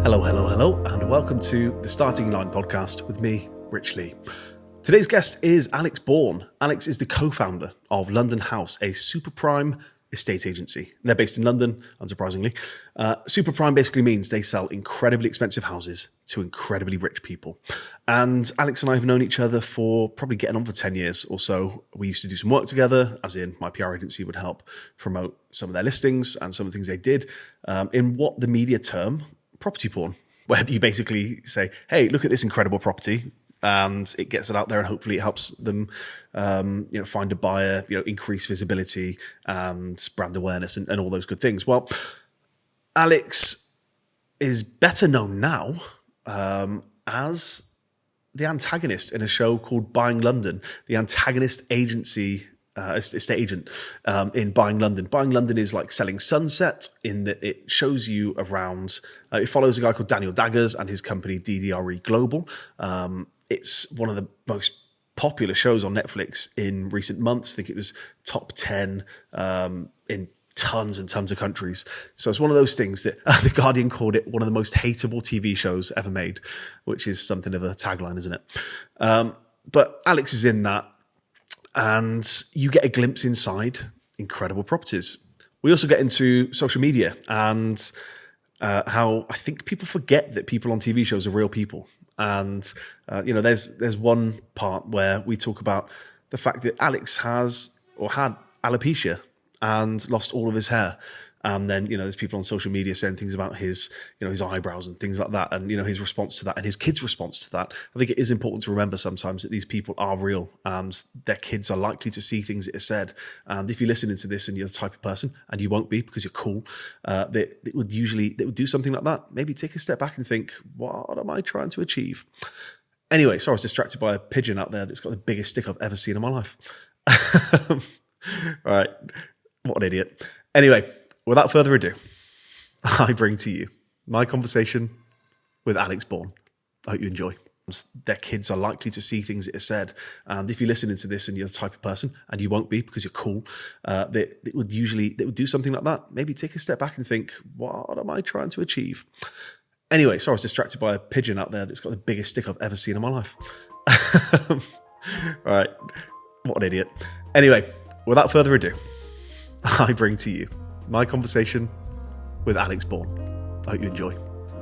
Hello, and welcome to the Starting Line podcast with me, Rich Leigh. Today's guest is Alex Bourne. Alex is the co-founder of London House, a super prime estate agency. They're based in London, unsurprisingly. Super prime basically means they sell incredibly expensive houses to incredibly rich people. And Alex and I have known each other for probably getting on for 10 years or so. We used to do some work together, as in my PR agency would help promote some of their listings and some of the things they did in what the media term property porn, where you basically say, hey, look at this incredible property, and it gets it out there, and hopefully it helps them find a buyer, increase visibility and brand awareness and all those good things. Well, Alex is better known now as the antagonist in a show called Buying London, the antagonist agency estate agent in Buying London. Buying London is like selling Sunset in that it shows you around. It follows a guy called Daniel Daggers and his company DDRE Global. It's one of the most popular shows on Netflix in recent months. I think it was top 10 in tons and tons of countries. So it's one of those things that The Guardian called it one of the most hateable TV shows ever made, which is something of a tagline, isn't it? But Alex is in that. And you get a glimpse inside incredible properties. We also get into social media and how I think people forget that people on TV shows are real people. And, there's one part where we talk about the fact that Alex has or had alopecia and lost all of his hair. And then, there's people on social media saying things about his, his eyebrows and things like that. And, his response to that and his kids' response to that. I think it is important to remember sometimes that these people are real and their kids are likely to see things that are said. And if you're listening to this and you're the type of person, and you won't be because you're cool, that would do something like that. Maybe take a step back and think, what am I trying to achieve? Anyway, sorry, I was distracted by a pigeon out there that's got the biggest stick I've ever seen in my life. All right. What an idiot. Anyway. Without further ado, I bring to you my conversation with Alex Bourne. I hope you enjoy. Their kids are likely to see things that are said. And if you're listening to this and you're the type of person, and you won't be because you're cool, that would do something like that. Maybe take a step back and think, what am I trying to achieve? Anyway, sorry, I was distracted by a pigeon out there that's got the biggest stick I've ever seen in my life. All right. What an idiot. Anyway, without further ado, I bring to you my conversation with Alex Bourne. I hope you enjoy.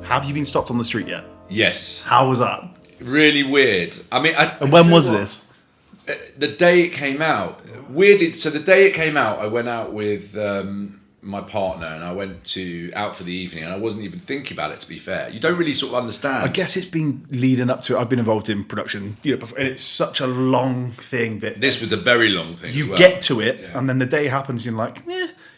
Have you been stopped on the street yet? Yes. How was that? Really weird. And when was this? The day it came out. Weirdly, so the day it came out, I went out with my partner and I went out for the evening, and I wasn't even thinking about it, to be fair. You don't really sort of understand. I guess it's been leading up to it. I've been involved in production, before, and it's such a long thing that... This was a very long thing. You get to it, and then the day happens, you're like,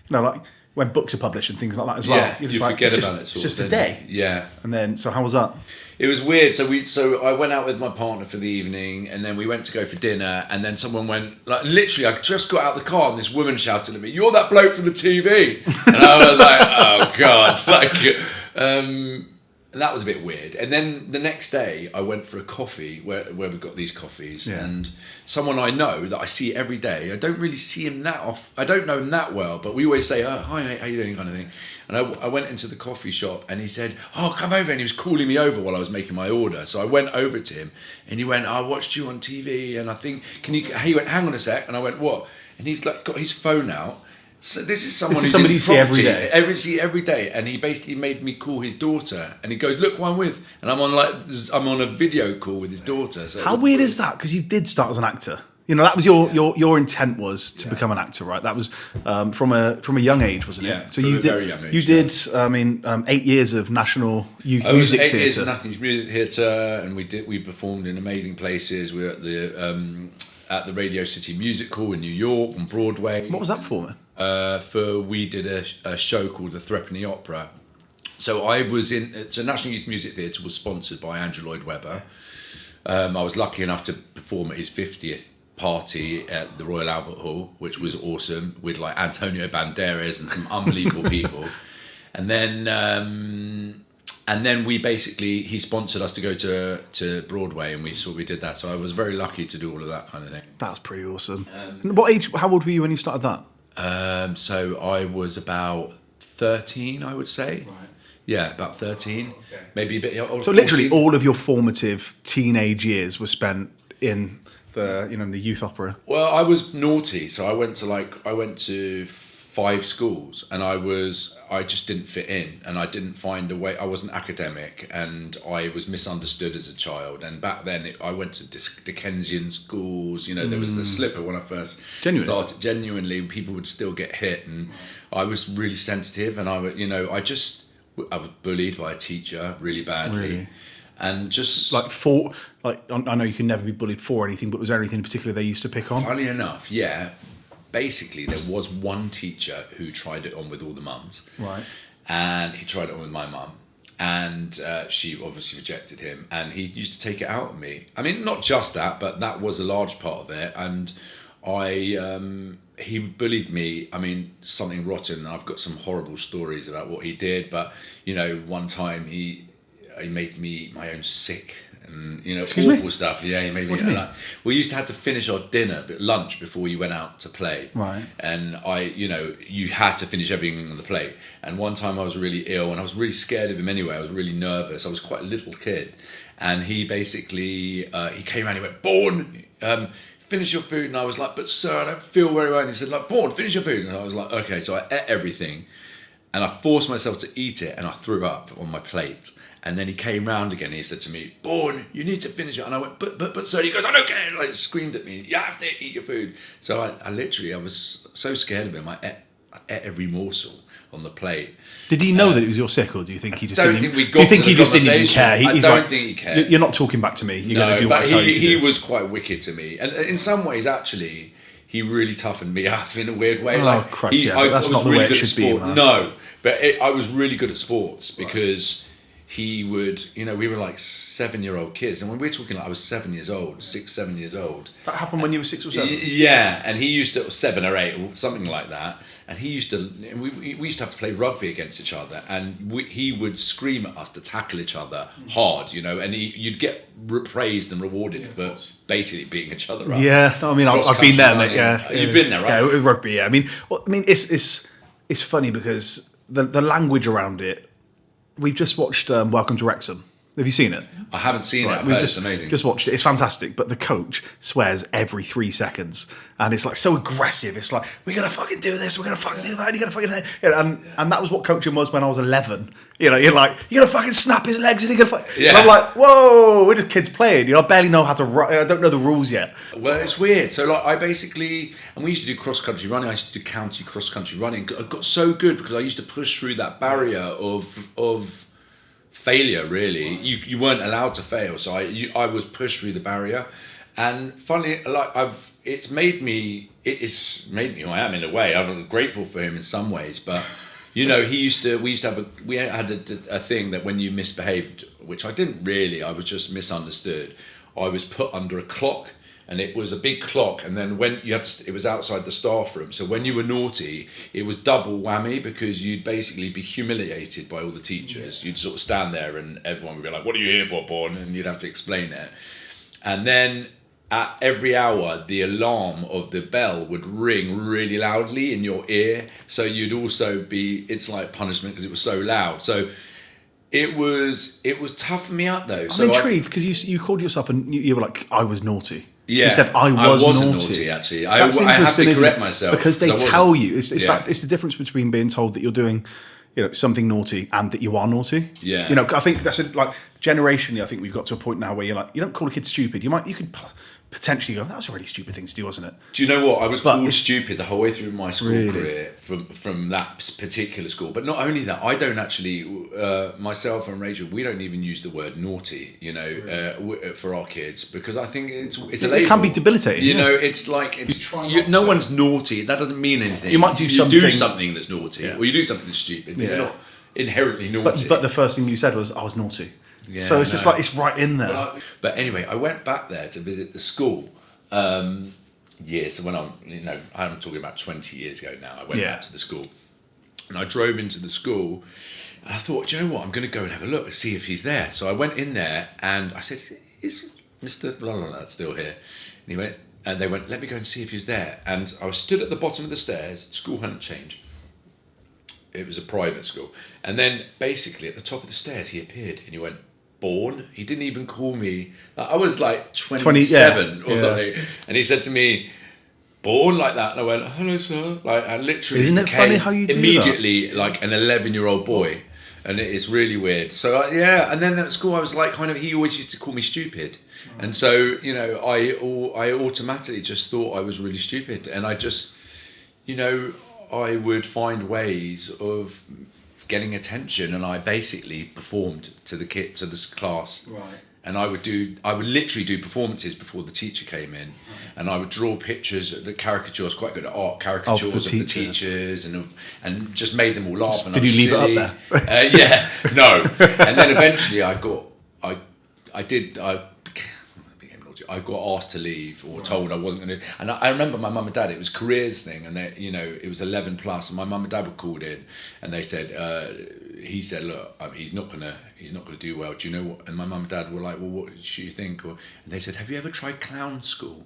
like when books are published and things like that as well. Yeah, you forget about it. It's just a day. Yeah. And then, so how was that? It was weird. So I went out with my partner for the evening, and then we went to go for dinner, and then someone went, like, literally, I just got out of the car and this woman shouted at me, "You're that bloke from the TV." And I was like, oh God. And that was a bit weird. And then the next day, I went for a coffee where we got these coffees, and someone I know that I see every day. I don't really see him that often. I don't know him that well, but we always say, "Oh, hi mate, how you doing?" kind of thing. And I went into the coffee shop, and he said, "Oh, come over," and he was calling me over while I was making my order. So I went over to him, and he went, "I watched you on TV, and I think he went, hang on a sec," and I went, "What?" And he's like got his phone out. So this is somebody you see every day. Every day, and he basically made me call his daughter, and he goes, "Look who I'm with," and I'm on a video call with his daughter. So how weird is that? Because you did start as an actor. That was your intent was to become an actor, right? That was from a young age, wasn't it? Yeah, so you did. Very young age, you did. 8 years of National Youth Music Theatre. 8 years of National Youth Music Theatre, and we performed in amazing places. We were at the Radio City Music Hall in New York on Broadway. What was that for, man? We did a show called the Threepenny Opera. So National Youth Music Theatre was sponsored by Andrew Lloyd Webber. I was lucky enough to perform at his 50th party at the Royal Albert Hall, which was awesome, with like Antonio Banderas and some unbelievable people. And then he sponsored us to go to Broadway, and we did that. So I was very lucky to do all of that kind of thing. That's pretty awesome. And what age? How old were you when you started that? So I was about 13, I would say. Right. Yeah, about 13, maybe a bit older. So literally all of your formative teenage years were spent in the youth opera. Well, I was naughty, so I went to 5 schools, and I just didn't fit in, and I didn't find a way. I wasn't academic, and I was misunderstood as a child. And back then, I went to Dickensian schools. There was the slipper when I first started. Genuinely, people would still get hit, and I was really sensitive, and I was bullied by a teacher really badly. Really? And just I know you can never be bullied for anything, but was there anything in particular they used to pick on? Funny enough, yeah. Basically, there was one teacher who tried it on with all the mums. Right. And he tried it on with my mum. And she obviously rejected him. And he used to take it out on me. I mean, not just that, but that was a large part of it. And he bullied me. I mean, something rotten. I've got some horrible stories about what he did. But, one time he made me eat my own sick and awful stuff. Yeah, he made me. We used to have to finish our lunch before you went out to play. Right. And you had to finish everything on the plate. And one time I was really ill, and I was really scared of him anyway. I was really nervous. I was quite a little kid, and he basically he came around. He went, "Bourne, finish your food." And I was like, "But sir, I don't feel very well." And he said, "Like, Bourne, finish your food." And I was like, "Okay." So I ate everything, and I forced myself to eat it, and I threw up on my plate. And then he came round again and he said to me, "Bourne, you need to finish it." And I went, but sir, he goes, "I don't care." And like screamed at me, "You have to eat your food." So I was so scared of him. I ate every morsel on the plate. Did he know that it was your sick, or do you think he just didn't? Do you think he just didn't even care? I don't think he cared. You're not talking back to me. You're going to do what I tell you to do. He was quite wicked to me. And in some ways, actually, he really toughened me up in a weird way. Oh, Christ, that's not the way it should be, man. No, but I was really good at sports because... He would, we were like 7-year-old kids. And when we're talking I was 7 years old, 7 years old. That happened when you were 6 or 7? Yeah. And he used to, 7 or 8 or something like that. And he used to, we used to have to play rugby against each other. And he would scream at us to tackle each other hard, and you'd get praised and rewarded for basically beating each other up. Yeah. No, I mean, I've been there, mate. Yeah. You've been there, right? Yeah, with rugby, yeah. I mean, it's funny because the language around it. We've just watched Welcome to Wrexham. Have you seen it? I haven't seen it. I've heard it's amazing. Just watched it. It's fantastic. But the coach swears every 3 seconds, and it's like so aggressive. It's like, "We're gonna fucking do this. We're gonna fucking do that. And you're gonna fucking..." And that was what coaching was when I was 11. You're like, "You're gonna fucking snap his legs, and you're gonna." Yeah. And I'm like, "Whoa, we're just kids playing. I barely know how to run. I don't know the rules yet." Well, it's weird. So I basically, and we used to do cross country running. I used to do county cross country running. I got so good because I used to push through that barrier of failure. Really, you weren't allowed to fail, so I was pushed through the barrier, and funny, it's made me who I am in a way. I'm grateful for him in some ways, but we had a thing that when you misbehaved, which I didn't really, I was just misunderstood. I was put under a clock. And it was a big clock, and then when you had to, it was outside the staff room. So when you were naughty, it was double whammy because you'd basically be humiliated by all the teachers. You'd sort of stand there, and everyone would be like, "What are you here for, Bourne?" And you'd have to explain it. And then at every hour, the alarm of the bell would ring really loudly in your ear. So you'd also be, it's like punishment because it was so loud. So it was toughening me up though. I'm intrigued because you called yourself and you were like, "I was naughty." Yeah, you said I wasn't naughty. Actually. That's interesting, I have to correct myself because they tell you it's the difference between being told that you're doing, something naughty and that you are naughty. Yeah, I think that's generationally. I think we've got to a point now where you're like, you don't call a kid stupid. You could potentially go, "That was a really stupid thing to do, wasn't it?" Do you know what? I was called stupid the whole way through my school career from that particular school. But not only that, I don't actually, myself and Rachel, we don't even use the word naughty, for our kids, because I think it's a label. It can be debilitating. It's like, no one's naughty. That doesn't mean anything. You might do something that's naughty, or you do something that's stupid, but you're not inherently naughty. But the first thing you said was, "I was naughty." Yeah, so it's just like, it's right in there. But anyway, I went back there to visit the school. So when I'm talking about 20 years ago now, I went back to the school. And I drove into the school, and I thought, "Do you know what? I'm going to go and have a look and see if he's there." So I went in there, and I said, "Is Mr. blah, blah, blah still here?" And they went, "Let me go and see if he's there." And I was stood at the bottom of the stairs. The school hadn't changed. it was a private school. And then basically at the top of the stairs, he appeared and he went, Bourne. He didn't even call me. I was like 27 or something. And he said to me, Bourne, like that. And I went, hello, sir. Like, I literally Isn't it funny how you do immediately like an 11-year-old boy. And it is really weird. So, and then at school I was like he always used to call me stupid. And so, you know, I automatically just thought I was really stupid. And I just, you know, I would find ways of getting attention, and I basically performed to this class. Right. And I would literally do performances before the teacher came in, and I would draw pictures, the caricatures, quite good at art, caricatures of the teachers, and just made them all laugh. And did you leave it up there? Yeah, no. And then eventually I got asked to leave or told I wasn't going to. And I remember my mum and dad, it was careers thing, and they, you know, it was 11 plus, and my mum and dad were called in, and they said, he said, look, he's not gonna do well. Do you know what? And my mum and dad were like, well, what do you think? And they said, have you ever tried clown school?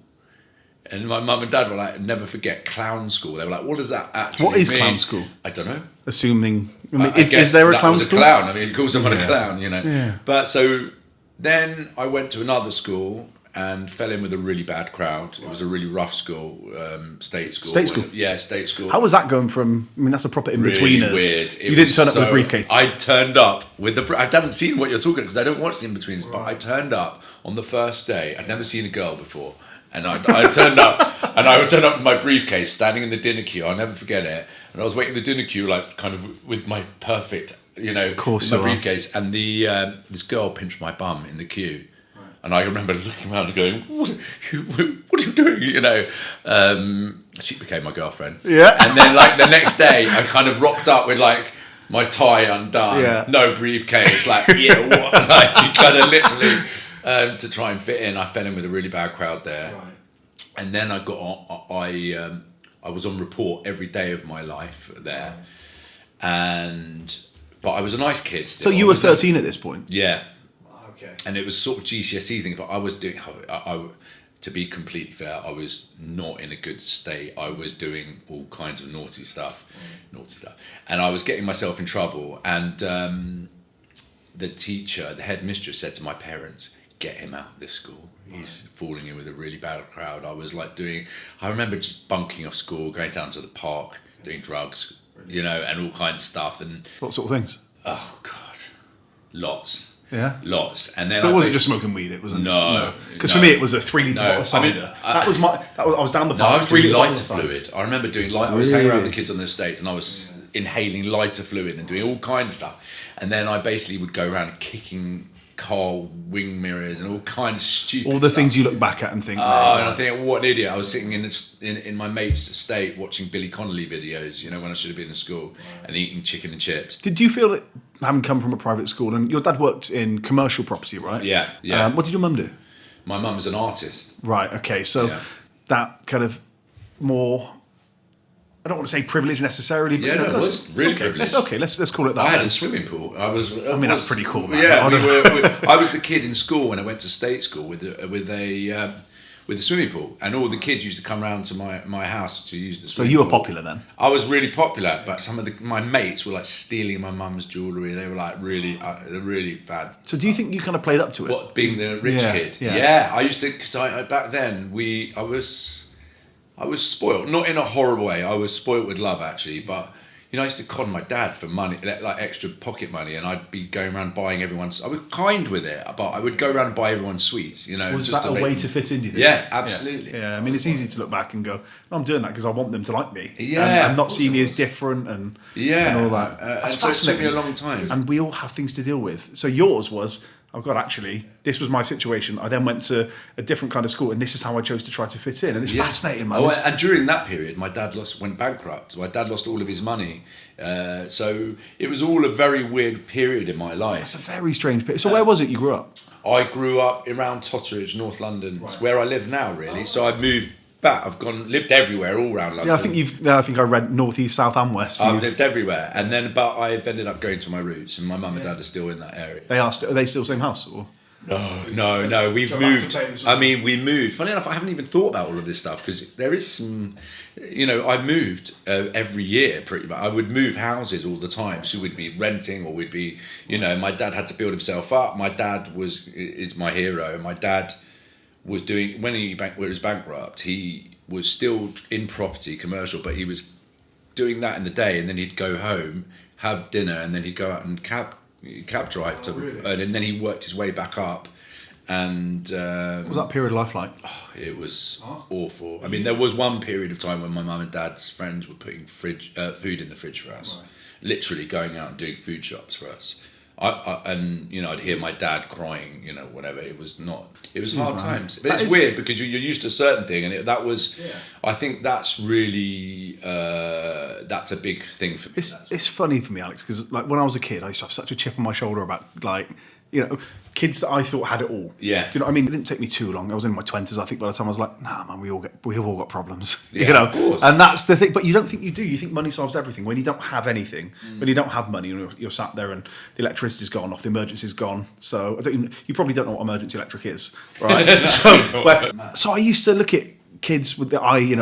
And my mum and dad were like, never forget clown school. They were like, what does that actually mean? What is clown school? I don't know. Assuming, is there a clown school? Clown. I mean, you call someone a clown, you know. Yeah. But so then I went to another school and fell in with a really bad crowd. It was a really rough school, state school. State school? Yeah, state school. How was that going from, I mean, that's a proper in-betweeners. Really weird. You didn't turn up with a briefcase. I turned up with the... I haven't seen what you're talking about because I don't watch the in-betweeners, but I turned up on the first day. I'd never seen a girl before. And I turned up, and I would turn up with my briefcase, standing in the dinner queue. I'll never forget it. And I was waiting in the dinner queue, like, kind of with my perfect, you know, my briefcase. And this girl pinched my bum in the queue. And I remember looking around and going, what are you doing? You know, she became my girlfriend. Yeah. And then, like, the next day, I kind of rocked up with, like, my tie undone, no briefcase, like, yeah, what? Like, you kind of literally, to try and fit in. I fell in with a really bad crowd there. Right. And then I was on report every day of my life there. Right. But I was a nice kid still. So you were 13 at this point? Yeah. Okay. And it was sort of GCSE thing, but I was doing, to be completely fair, I was not in a good state. I was doing all kinds of naughty stuff, and I was getting myself in trouble. And the teacher, the headmistress, said to my parents, "Get him out of this school. He's falling in with a really bad crowd." I was like I remember just bunking off school, going down to the park, doing drugs, you know, and all kinds of stuff. And what sort of things? Oh God, lots. Yeah, lots. And then so it wasn't just smoking weed. It wasn't. No, because for me it was a 3 litre bottle of cider. I was down the park. No, I was doing lighter fluid. I remember doing I was hanging around with the kids on the estates, and I was inhaling lighter fluid and doing all kinds of stuff. And then I basically would go around kicking car wing mirrors and all kinds of stupid all the stuff. things you look back at and think, and I think, what an idiot. I was sitting in my mate's estate watching Billy Connolly videos, you know, when I should have been in school, and eating chicken and chips. Did you feel that, having come from a private school, and your dad worked in commercial property, right? Yeah. What did your mum do? My mum was an artist. Right, okay, so that kind of more, I don't want to say privilege necessarily, but it was really privileged. Let's call it that. I had a swimming pool. That's pretty cool, man. Yeah, I was the kid in school when I went to state school with a swimming pool, and all the kids used to come round to my house to use the swimming pool. So you were popular then? I was really popular, but some of my mates were like stealing my mum's jewellery. They were like really bad. So do you think you kind of played up to it? What, being the rich kid? Yeah, I used to, because back then I was spoiled, not in a horrible way. I was spoiled with love, actually. But, you know, I used to con my dad for money, like extra pocket money, and I'd be going around buying everyone's... I was kind with it, but I would go around and buy everyone's sweets, you know. Was that a way to fit in, do you think? Yeah, absolutely. Yeah, I mean, it's easy to look back and go, no, I'm doing that because I want them to like me. Yeah. And not see me as different and all that. And so it took me a long time. And we all have things to deal with. So yours was... Oh God, actually, this was my situation. I then went to a different kind of school, and this is how I chose to try to fit in. And it's fascinating, man. And during that period, my dad went bankrupt. My dad lost all of his money. So it was all a very weird period in my life. It's a very strange period. So where was it you grew up? I grew up around Totteridge, North London, where I live now, really. So I moved back. I've lived everywhere, all around London. Yeah, I think I read north, east, south, and west. I've lived everywhere, but I've ended up going to my roots, and my mum and dad are still in that area. Are they still same house? Or? No. We've moved. We moved. Funny enough, I haven't even thought about all of this stuff because there is some. I moved every year pretty much. I would move houses all the time. So we'd be renting, or we'd be. My dad had to build himself up. My dad is my hero. My dad was doing when he was bankrupt. He was still in property, commercial, but he was doing that in the day, and then he'd go home, have dinner, and then he'd go out and cab drive to, really? And then he worked his way back up. And what was that period of life like? Oh, it was awful. I mean, there was one period of time when my mum and dad's friends were putting food in the fridge for us, literally going out and doing food shops for us. I'd hear my dad crying, whatever. It was hard times. But it's weird because you're used to a certain thing, and I think that's really that's a big thing for me. It's funny for me, Alex, because like when I was a kid, I used to have such a chip on my shoulder about kids that I thought had it all. Yeah. Do you know what I mean? It didn't take me too long. I was in my 20s, I think, by the time I was like, nah, man, we've all got problems. Yeah, of course. And that's the thing. But you don't think you do. You think money solves everything. When you don't have anything, when you don't have money, you're sat there and the electricity's gone off, the emergency's gone. So you probably don't know what emergency electric is, right? So I used to look at kids with I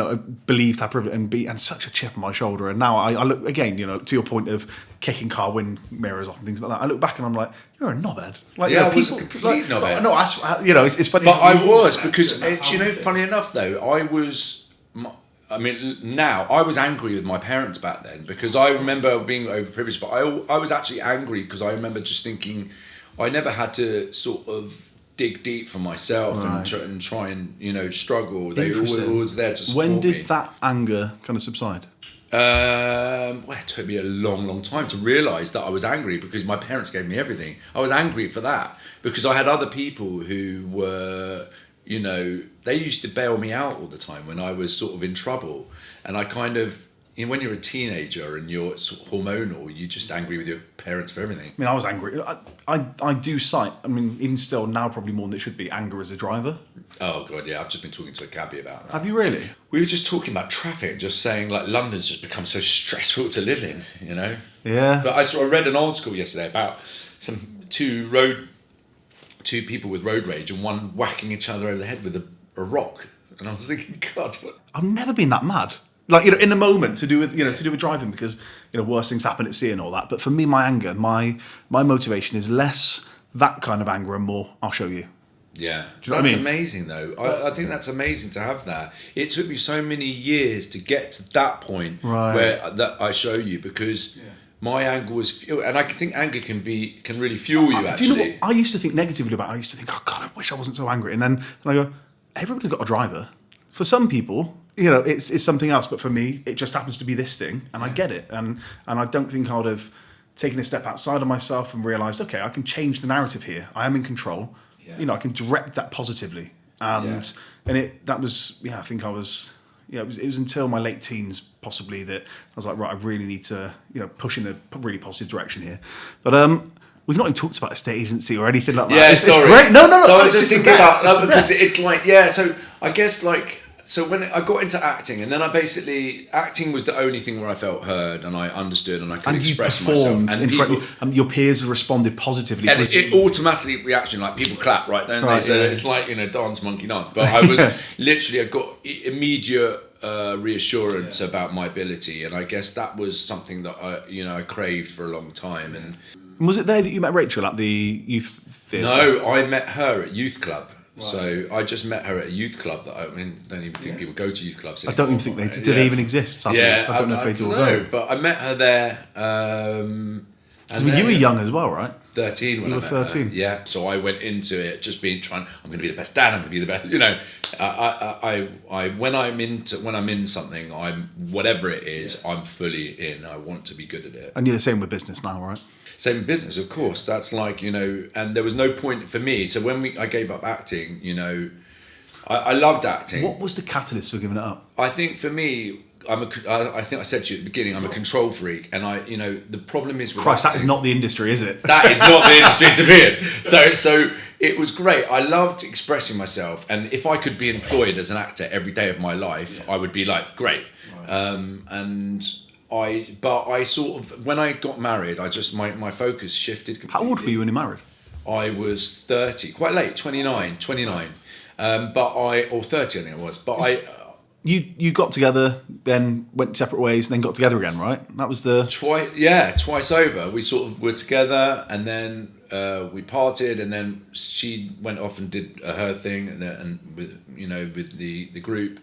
believed had privilege and such a chip on my shoulder, and now I look again, to your point of kicking car wind mirrors off and things like that. I look back and I'm like, you're a knobhead. Like, I was a complete knobhead. No, it's funny. But I was because funny enough though, now I was angry with my parents back then because I remember being overprivileged, but I was actually angry because I remember just thinking I never had to sort of dig deep for myself and try and struggle. They were always there to support me. When did that anger kind of subside? It took me a long time to realise that I was angry because my parents gave me everything. I was angry for that because I had other people who were, they used to bail me out all the time when I was sort of in trouble, and I kind of. When you're a teenager and you're sort of hormonal, you're just angry with your parents for everything. I was angry. I do cite, even still now probably more than it should be, anger as a driver. Oh, God, yeah. I've just been talking to a cabbie about that. Have you really? We were just talking about traffic, just saying, like, London's just become so stressful to live in, Yeah. But I read an article yesterday about two people with road rage and one whacking each other over the head with a rock. And I was thinking, God, what? I've never been that mad. Like, in the moment to do with driving because, worse things happen at sea and all that. But for me, my anger, my motivation is less that kind of anger and more, I'll show you. Yeah. Do you know what I mean? Amazing though. I think that's amazing to have that. It took me so many years to get to that point where that I show you because my anger was fuel, and I think anger can really fuel you actually. Do you know what I used to think negatively about? I used to think, oh God, I wish I wasn't so angry. And then I go, everybody's got a driver. For some people, it's something else, but for me, it just happens to be this thing, and I get it, and I don't think I would have taken a step outside of myself and realised, okay, I can change the narrative here. I am in control. Yeah. I can direct that positively, and that was, I think I was, it was until my late teens possibly that I was like, right, I really need to, push in a really positive direction here, but we've not even talked about estate agency or anything like that. Yeah, it's great. No. So I was just thinking about that because it's like, so I guess so when I got into acting, and then acting was the only thing where I felt heard and I understood and I could express myself. And your peers responded positively. And it automatically reaction, like people clap, right? Then they say it's like, dance, monkey, dance. But I was literally, I got immediate reassurance about my ability. And I guess that was something that I craved for a long time. And was it there that you met Rachel at the youth theatre? No, I met her at youth club. Right. So I just met her at a youth club that don't even think people go to youth clubs anymore. I don't even think they do. Do they even exist? Sadly? Yeah, I don't know if they do. No, but I met her there. You were young as well, right? 13 when I met 13. Her. Yeah, so I went into it just I'm going to be the best dad. I'm going to be the best. When I'm in something, whatever it is, I'm fully in. I want to be good at it. And you're the same with business now, right? Same business, of course. That's like, and there was no point for me. So when I gave up acting, I loved acting. What was the catalyst for giving it up? I think for me, I think I said to you at the beginning, I'm a control freak. And the problem is with acting, that is not the industry, is it? That is not the industry to be in. So it was great. I loved expressing myself. And if I could be employed as an actor every day of my life, I would be like, great. Right. But I sort of, when I got married, my focus shifted completely. How old were you when you married? I was 30, quite late, 29. Or 30 I think it was. But You got together, then went separate ways, and then got together again, right? That was the... Twice over. We sort of were together, and then we parted, and then she went off and did her thing, and with the group.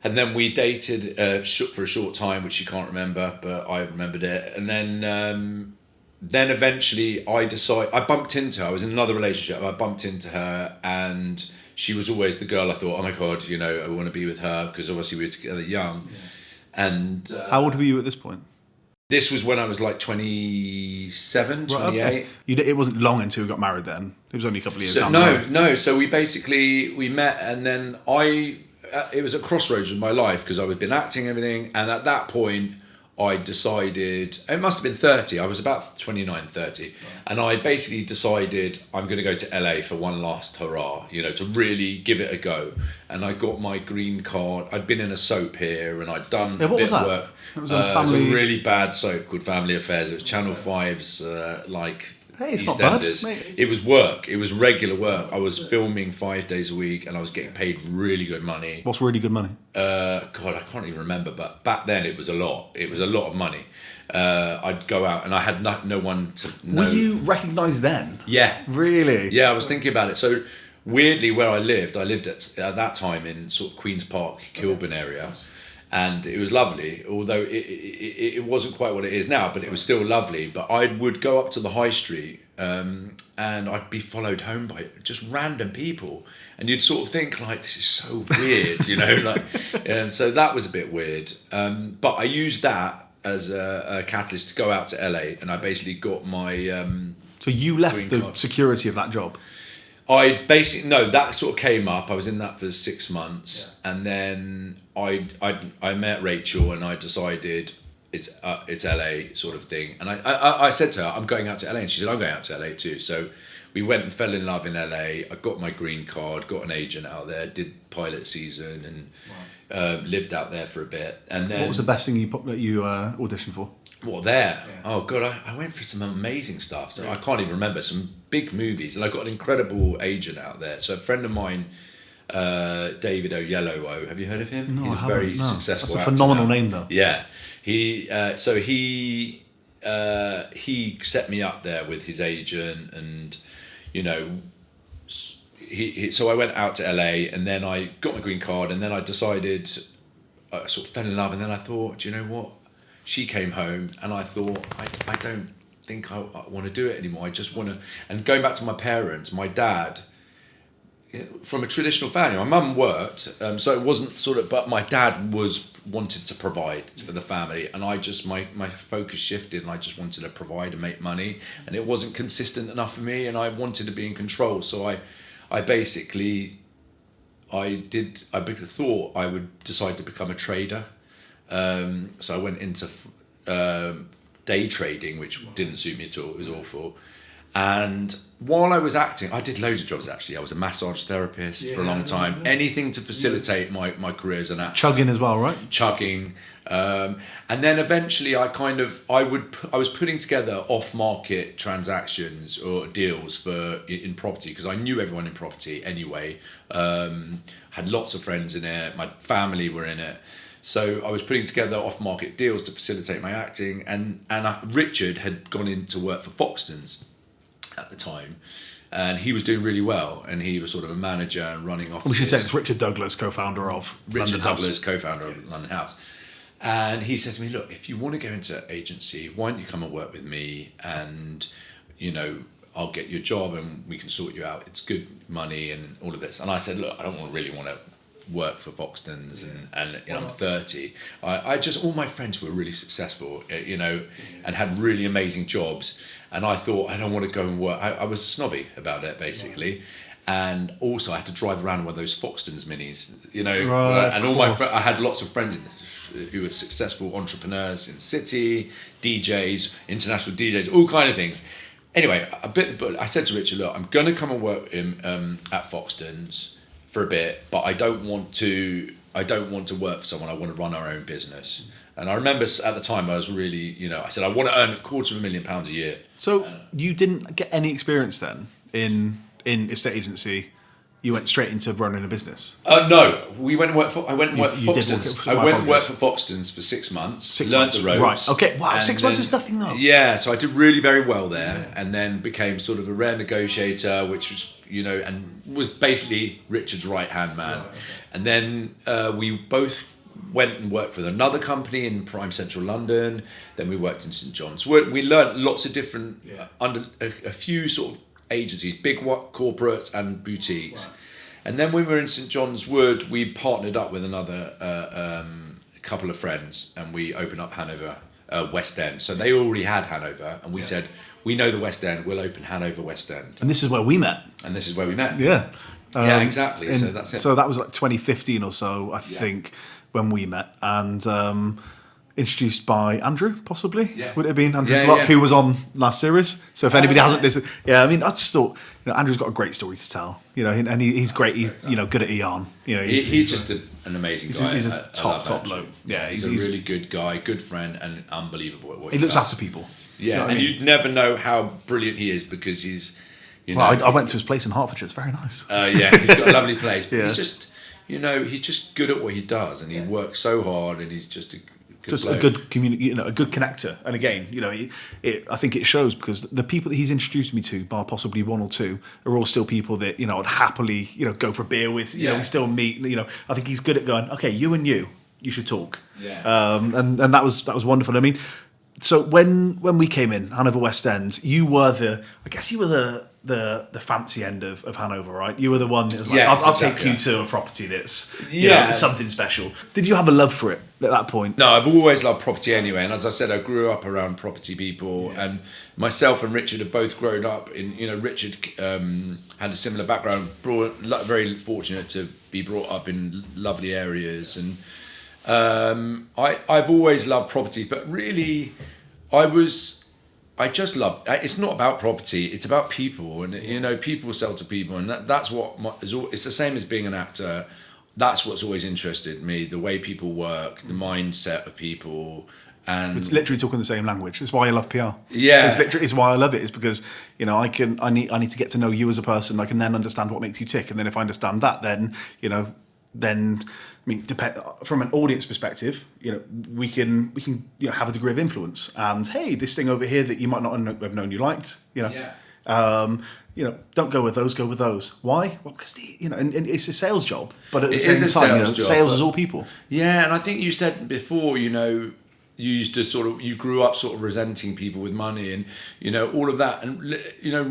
And then we dated for a short time, which she can't remember, but I remembered it. And then eventually I bumped into her. I was in another relationship. I bumped into her, and she was always the girl I thought, oh my God, I want to be with her, because obviously we were together young. Yeah. And how old were you at this point? This was when I was like 27, 28. Okay. It wasn't long until we got married then. It was only a couple of years. No. So we met, and then it was a crossroads with my life, because I had been acting and everything. And at that point, I decided, it must have been 30. I was about 29, 30. Right. And I basically decided I'm going to go to LA for one last hurrah, to really give it a go. And I got my green card. I'd been in a soap here, and I'd done a bit of work. It was a really bad soap called Family Affairs. It was Channel 5's Hey, it's EastEnders. Not bad, mate. It was work. It was regular work. I was filming 5 days a week, and I was getting paid really good money. What's really good money? God, I can't even remember. But back then, it was a lot. It was a lot of money. I'd go out, and I had no one to know. Were you recognised then? Yeah. Really? Yeah, I was thinking about it. So weirdly, where I lived at that time in sort of Queen's Park, Kilburn area. And it was lovely, although it wasn't quite what it is now, but it was still lovely. But I would go up to the high street, and I'd be followed home by just random people, and you'd sort of think like, this is so weird, and so that was a bit weird. But I used that as a catalyst to go out to LA, and I basically got my. So you left the security of that job. That sort of came up. I was in that for 6 months, and then I met Rachel, and I decided it's LA sort of thing. And I said to her, I'm going out to LA, and she said, I'm going out to LA too. So we went and fell in love in LA. I got my green card, got an agent out there, did pilot season, and lived out there for a bit. And then, what was the best thing you auditioned for? What, there? Yeah. Oh God, I went through some amazing stuff. So I can't even remember, some big movies, and I got an incredible agent out there. So a friend of mine, David Oyelowo, have you heard of him? No, He's I haven't. very successful. That's a phenomenal name, though. Yeah, he set me up there with his agent, and so I went out to LA, and then I got my green card, and then I decided, I sort of fell in love, and then I thought, do you know what? She came home, and I thought, I don't think I want to do it anymore. I just want to. And going back to my parents, my dad, from a traditional family, my mum worked, so it wasn't sort of. But my dad wanted to provide for the family, and I just my focus shifted, and I just wanted to provide and make money, and it wasn't consistent enough for me, and I wanted to be in control. So I basically, I thought I would decide to become a trader. So I went into day trading, which didn't suit me at all. It was awful. And while I was acting, I did loads of jobs actually. I was a massage therapist for a long time. Anything to facilitate my career as an actor. Chugging as well, right? Chugging. And then eventually I was putting together off-market transactions or deals in property, because I knew everyone in property anyway. Had lots of friends in it. My family were in it. So I was putting together off-market deals to facilitate my acting, and Richard had gone in to work for Foxtons at the time, and he was doing really well, and he was sort of a manager and running offices. We should say it's Richard Douglas, co-founder of London House. Co-founder of London House. And he said to me, look, if you want to go into agency, why don't you come and work with me, and I'll get you a job and we can sort you out. It's good money and all of this. And I said, look, I don't really want to work for Foxtons, and I'm 30. I just, all my friends were really successful, and had really amazing jobs, and I thought, I don't want to go and work. I was snobby about it, basically. And also I had to drive around in one of those Foxtons minis, right, and all I had lots of friends who were successful entrepreneurs in the city, DJs, international DJs, all kind of things. Anyway, but I said to Richard, look, I'm going to come and work at Foxtons for a bit, but I don't want to work for someone. I want to run our own business. And I remember at the time I was really, I said I want to earn £250,000 a year. So you didn't get any experience then in estate agency? You went straight into running a business. No, I went and worked for Foxtons. I went and worked for Foxtons for 6 months. Learned the ropes. Right. Okay. Wow. 6 months is nothing though. Yeah. So I did really very well there, and then became sort of a rare negotiator, which was and was basically Richard's right hand man. Right, okay. And then we both went and worked with another company in prime central London. Then we worked in St John's Wood. We learned lots of different under a few sort of agencies, big corporates and boutiques. Right. And then when we were in St John's Wood, we partnered up with another couple of friends, and we opened up Hanover West End. So they already had Hanover, and we said, we know the West End, we'll open Hanover West End. And this is where we met. Yeah. Yeah, exactly. So that's it. So that was like 2015 or so, I think, when we met. And introduced by Andrew, possibly. Yeah. Would it have been Andrew Block, who was on last series? So if anybody hasn't listened, I mean, I just thought, Andrew's got a great story to tell. And he's great. He's good at yarn. He's just an amazing guy. He's a top bloke. Yeah, he's a really good guy, good friend, and unbelievable at what he looks after people. Yeah, and you'd never know how brilliant he is because he's. Well, I went to his place in Hertfordshire. It's very nice. Yeah, he's got a lovely place. But he's just, he's just good at what he does, and he works so hard, and he's just a good community, a good connector. And again, I think it shows because the people that he's introduced me to, bar possibly one or two, are all still people that I'd happily go for a beer with. We still meet. I think he's good at going. Okay, you and you should talk. Yeah. And that was wonderful. I mean, so when we came in Hanover West End, you were the fancy end of Hanover, right? You were the one that was like, I'll take you to a property that's something special. Did you have a love for it at that point? No, I've always loved property anyway. And as I said, I grew up around property people, and myself and Richard have both grown up in, Richard had a similar background, very fortunate to be brought up in lovely areas. And I've always loved property, but really I just love. It's not about property; it's about people, and people sell to people, and that's what it's the same as being an actor. That's what's always interested me: the way people work, the mindset of people, and it's literally talking the same language. It's why I love PR. Yeah, it's why I love it. It's because I need to get to know you as a person. I can then understand what makes you tick, and then if I understand that, then I mean, from an audience perspective, we can have a degree of influence. And hey, this thing over here that you might not have known you liked, don't go with those. Go with those. Why? Well, because and it's a sales job, but at the same time, sales is all people. Yeah, and I think you said before, you used to you grew up sort of resenting people with money and, all of that. And,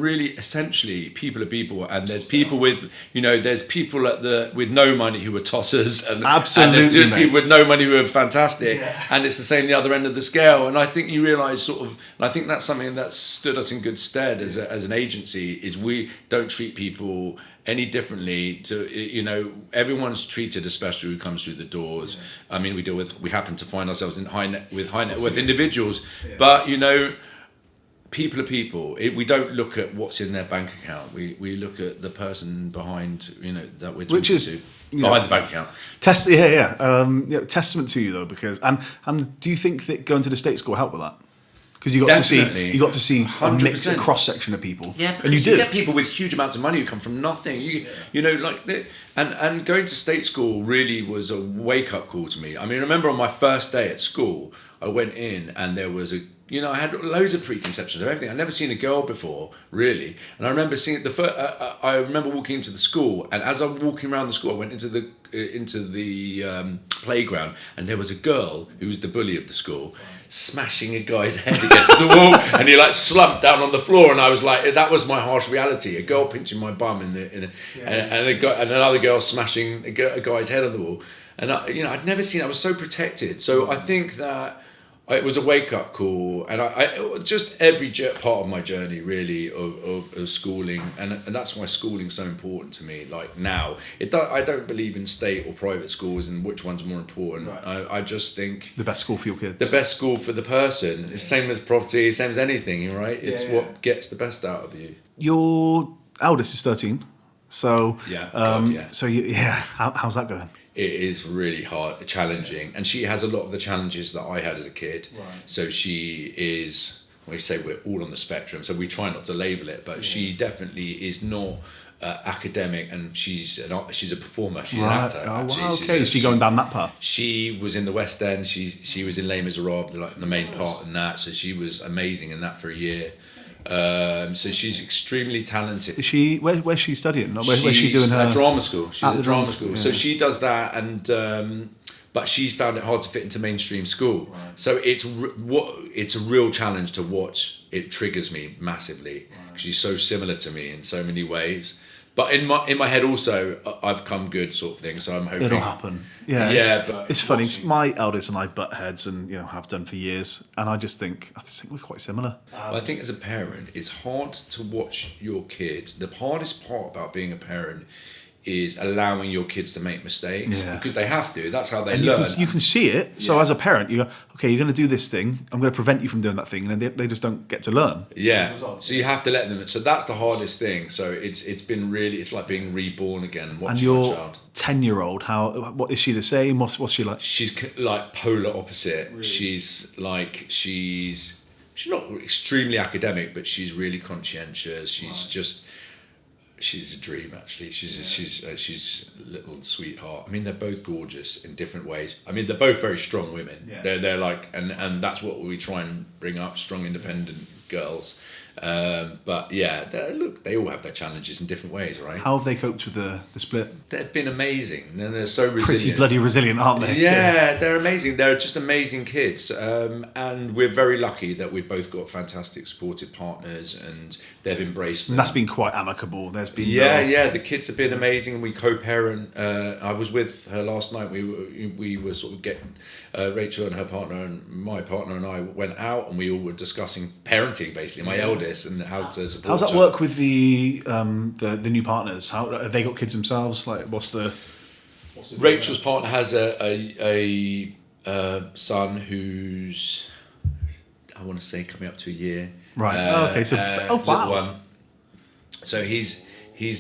really essentially people are people, and there's people with, there's people with no money who are tossers and, absolutely, and there's people with no money who are fantastic. Yeah. And it's the same the other end of the scale. And I think you realise and I think that's something that stood us in good stead as an agency, is we don't treat people any differently to, everyone's treated as special who comes through the doors. Yeah. I mean, we happen to find ourselves in high net worth individuals, but people are people. We don't look at what's in their bank account. We look at the person behind, that we're talking to. Behind the bank account. Testament to you though, because and do you think that going to the state school helped with that? Because you got to see a mix, a cross section of people. Yeah, because you get people with huge amounts of money who come from nothing. And going to state school really was a wake up call to me. I mean, I remember on my first day at school, I went in and there was I had loads of preconceptions of everything. I'd never seen a girl before, really. And I remember seeing I remember walking into the school, and as I'm walking around the school, I went into the playground, and there was a girl who was the bully of the school, smashing a guy's head against the wall, and he slumped down on the floor, and I was like, that was my harsh reality. A girl pinching my bum and another girl smashing a guy's head on the wall, and I'd never seen. I was so protected. So I think that it was a wake-up call, and I just every part of my journey really of schooling, and that's why schooling's so important to me. Like now, I don't believe in state or private schools and which one's more important. Right. I just think the best school for your kids, the best school for the person. It's the same as property, same as anything, right? It's what gets the best out of you. Your eldest is 13, so yeah. So how's that going? it is really hard, challenging, and she has a lot of the challenges that I had as a kid. Right. So she is. We say we're all on the spectrum, so we try not to label it, but she definitely is not academic, and she's a performer. She's an actor. Oh, actually. wow, okay. Is she going down that path? She was in the West End. She was in Les Miserables, like the main part in that. So she was amazing in that for a year. So she's extremely talented. Is she where's she studying? Where's she doing her at drama school? She's at the drama school. Yeah. So she does that, and but she's found it hard to fit into mainstream school. Right. So it's a real challenge to watch. It triggers me massively because she's so similar to me in so many ways. But in my head also, I've come good sort of thing. So I'm hoping it'll happen. Yeah, it's funny. My eldest and I butt heads, and have done for years. And I think we're quite similar. I think as a parent, it's hard to watch your kids. The hardest part about being a parent is allowing your kids to make mistakes because they have to. That's how they learn. You can see it. So as a parent, you go, okay, you're going to do this thing. I'm going to prevent you from doing that thing, and then they just don't get to learn. Yeah. So you have to let them. So that's the hardest thing. So it's been really. It's like being reborn again and watching your a child. 10-year-old, what is she the same? What's she like? She's like polar opposite. Really? She's not extremely academic, but she's really conscientious. She's a dream, actually. She's a little sweetheart. I mean, they're both gorgeous in different ways. I mean, they're both very strong women. Yeah. They're like, and that's what we try and bring up: strong, independent girls. But yeah, they all have their challenges in different ways, right? How have they coped with the split? They've been amazing, and they're so resilient. Pretty bloody resilient, aren't they? Yeah, they're amazing. They're just amazing kids, and we're very lucky that we've both got fantastic supportive partners, and they've embraced them. And that's been quite amicable. There's been the kids have been amazing, and we co-parent. I was with her last night. We were sort of getting Rachel and her partner and my partner and I went out, and we all were discussing parenting, basically. My eldest. And how to support. How's that work with the new partners? How have they got kids themselves? Like, what's the Rachel's partner has a son who's, I want to say, coming up to a year. Right. Okay. So wow. One. So he's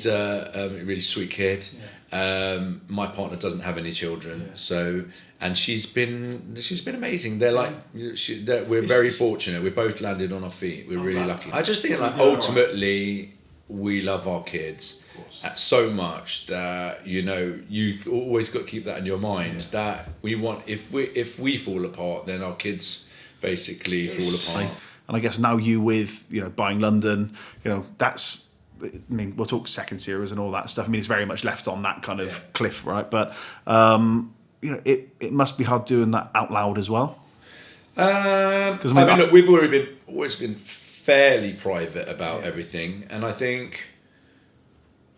a really sweet kid. Yeah. My partner doesn't have any children, so. And she's been amazing. They're like we're very fortunate. We're both landed on our feet. We're really lucky. I just think ultimately we love our kids so much that you always got to keep that in your mind that we want if we fall apart, then our kids basically fall apart. And I guess now you with buying London, that's. I mean, we'll talk second series and all that stuff. I mean, it's very much left on that kind of cliff, right? But. It must be hard doing that out loud as well. Because look, we've always been fairly private about everything, and I think,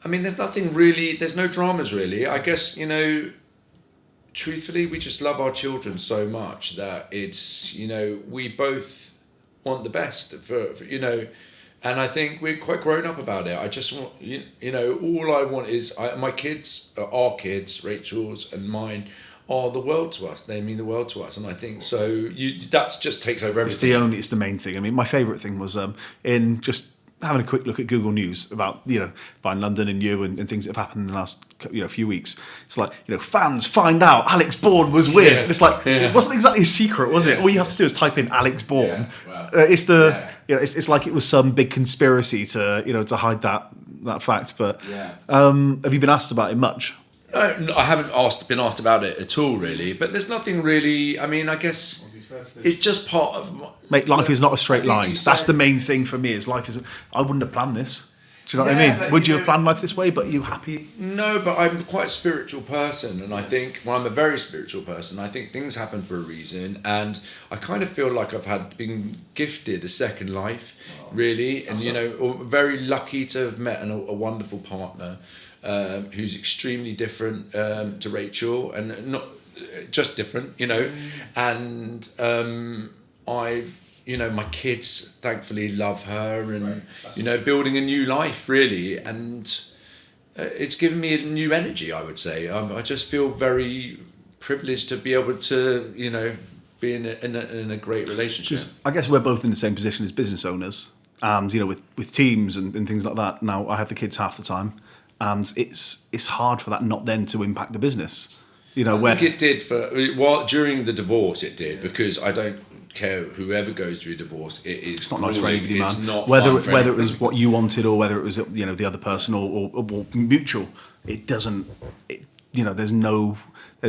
there's nothing really, there's no dramas really. I guess truthfully, we just love our children so much that it's we both want the best for. And I think we're quite grown up about it. I just want, all I want is my kids, our kids, Rachel's and mine, are the world to us. They mean the world to us, and I think so. That just takes over everything. It's the main thing. I mean, my favourite thing was in just having a quick look at Google News about buying London and you and things that have happened in the last few weeks. It's like fans find out Alex Bourne was with. Yeah. And it's like it wasn't exactly a secret, was it? All you have to do is type in Alex Bourne. Yeah. Wow. It's like it was some big conspiracy to to hide that fact. But have you been asked about it much? No, I haven't been asked about it at all, really. But there's nothing really. I mean, I guess it's just part of. Mate, life is not a straight line. That's the main thing for me. Is life is. I wouldn't have planned this. Do you know what I mean? Would you have planned life this way? But are you happy? No, but I'm quite a spiritual person, and I think I'm a very spiritual person. I think things happen for a reason, and I kind of feel like I've been gifted a second life, really, and very lucky to have met a wonderful partner. Who's extremely different to Rachel, and not just different, and I've my kids thankfully love her, and building a new life really, and it's given me a new energy. I would say I just feel very privileged to be able to be in a great relationship. I guess we're both in the same position as business owners, and with teams and things like that. Now I have the kids half the time. And it's hard for that not then to impact the business. I think it did during the divorce. It did, because I don't care whoever goes through divorce. It's not nice for anybody, man. It's not whether fun it was what you wanted or whether it was the other person or mutual. It doesn't. There's no.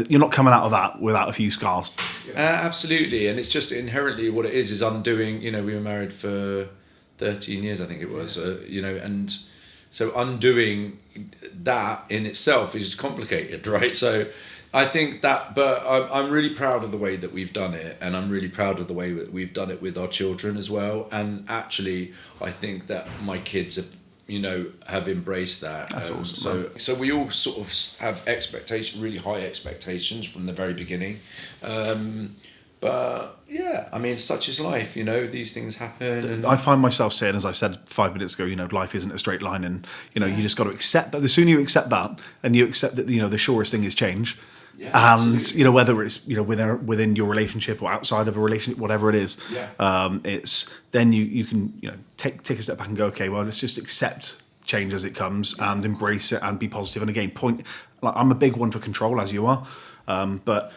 You're not coming out of that without a few scars. Absolutely, and it's just inherently what it is undoing. We were married for 13 years, I think it was. And so undoing that in itself is complicated, right? So I think that, but I'm really proud of the way that we've done it, and I'm really proud of the way that we've done it with our children as well. And actually, I think that my kids have embraced that. That's awesome. So we all sort of have really high expectations from the very beginning. But yeah, I mean, such is life, these things happen. And I find myself saying, as I said 5 minutes ago, life isn't a straight line, and you just got to accept that. The sooner you accept that, and you accept that the surest thing is change. Yeah, and absolutely. Whether it's within your relationship or outside of a relationship, whatever it is, it's then you can take a step back and go, okay, well, let's just accept change as it comes and embrace it and be positive. And again, I'm a big one for control, as you are, but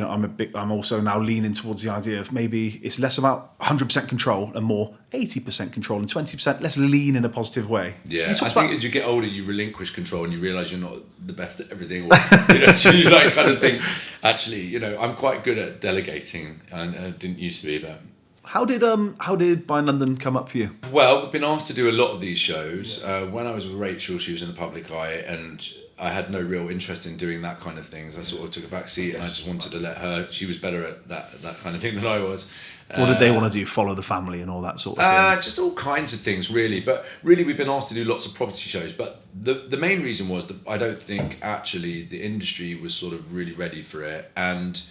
I'm also now leaning towards the idea of maybe it's less about 100% control and more 80% control and 20%. Let's lean in a positive way. Yeah, I think as you get older, you relinquish control and you realise you're not the best at everything. Or, so you kind of think, actually, I'm quite good at delegating, and I didn't used to be, but. How did By London come up for you? Well, I've been asked to do a lot of these shows. When I was with Rachel, she was in the public eye, and I had no real interest in doing that kind of things. I sort of took a back seat, and I just wanted to let her. She was better at that kind of thing than I was. What did they want to do? Follow the family and all that sort of thing? Just all kinds of things, really. But really, we've been asked to do lots of property shows. But the main reason was that I don't think actually the industry was sort of really ready for it. And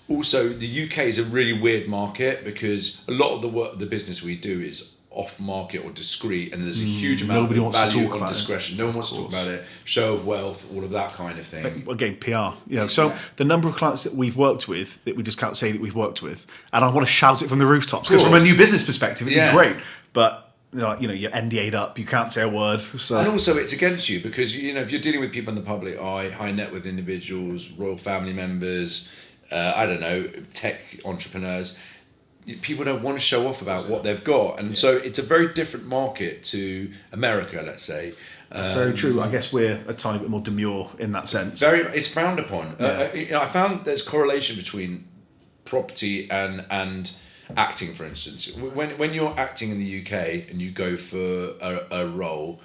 also, the UK is a really weird market, because a lot of the business we do is off-market or discreet, and there's a huge amount of value on discretion. No one wants to talk about it. Show of wealth, all of that kind of thing. Again, PR. So the number of clients that we've worked with, that we just can't say that we've worked with, and I want to shout it from the rooftops, because from a new business perspective, it'd be great. But you're NDA'd up, you can't say a word. So. And also, it's against you, because if you're dealing with people in the public eye, high net worth individuals, royal family members, tech entrepreneurs, people don't want to show off about what they've got, and so it's a very different market to America, let's say. That's very true. I guess we're a tiny bit more demure in that sense. It's frowned upon. I found there's correlation between property and acting, for instance. When you're acting in the UK and you go for a role,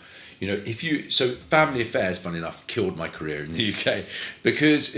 so family affairs, funny enough, killed my career in the UK, because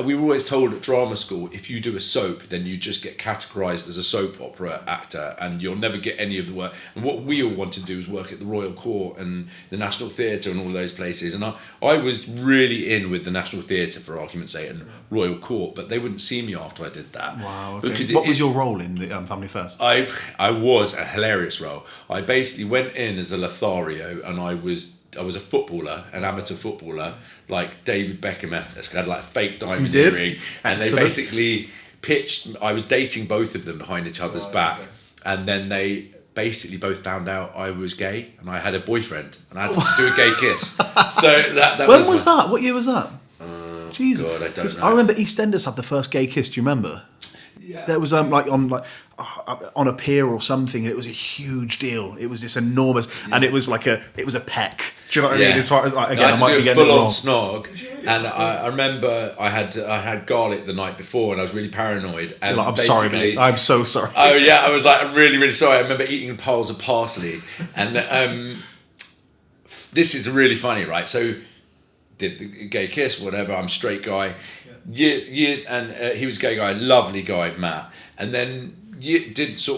we were always told at drama school, if you do a soap, then you just get categorised as a soap opera actor, and you'll never get any of the work. And what we all wanted to do was work at the Royal Court and the National Theatre and all those places. And I was really in with the National Theatre, for argument's sake, and Royal Court, but they wouldn't see me after I did that. Wow. Okay. Because what was your role in the family affairs? I was a hilarious role. I basically went in as a Lothario, and I was a footballer, an amateur footballer, like David Beckham-esque. I had like a fake diamond ring, and they basically pitched. I was dating both of them behind each other's back, and then they basically both found out I was gay, and I had a boyfriend, and I had to do a gay kiss. So that when was that? What year was that? Jesus, God, I don't know. I remember EastEnders had the first gay kiss. Do you remember? Yeah. There was on a pier or something, and it was a huge deal. It was this enormous, and it was a peck. Do you know what I mean? As far as I might be getting it wrong. Snog, and I remember I had garlic the night before, and I was really paranoid. And I'm sorry, mate. I'm so sorry. Oh yeah, I was like, I'm really, really sorry. I remember eating piles of parsley, and this is really funny, right? So did the gay kiss, whatever. I'm a straight guy. Years, and he was a gay guy, lovely guy, Matt. And then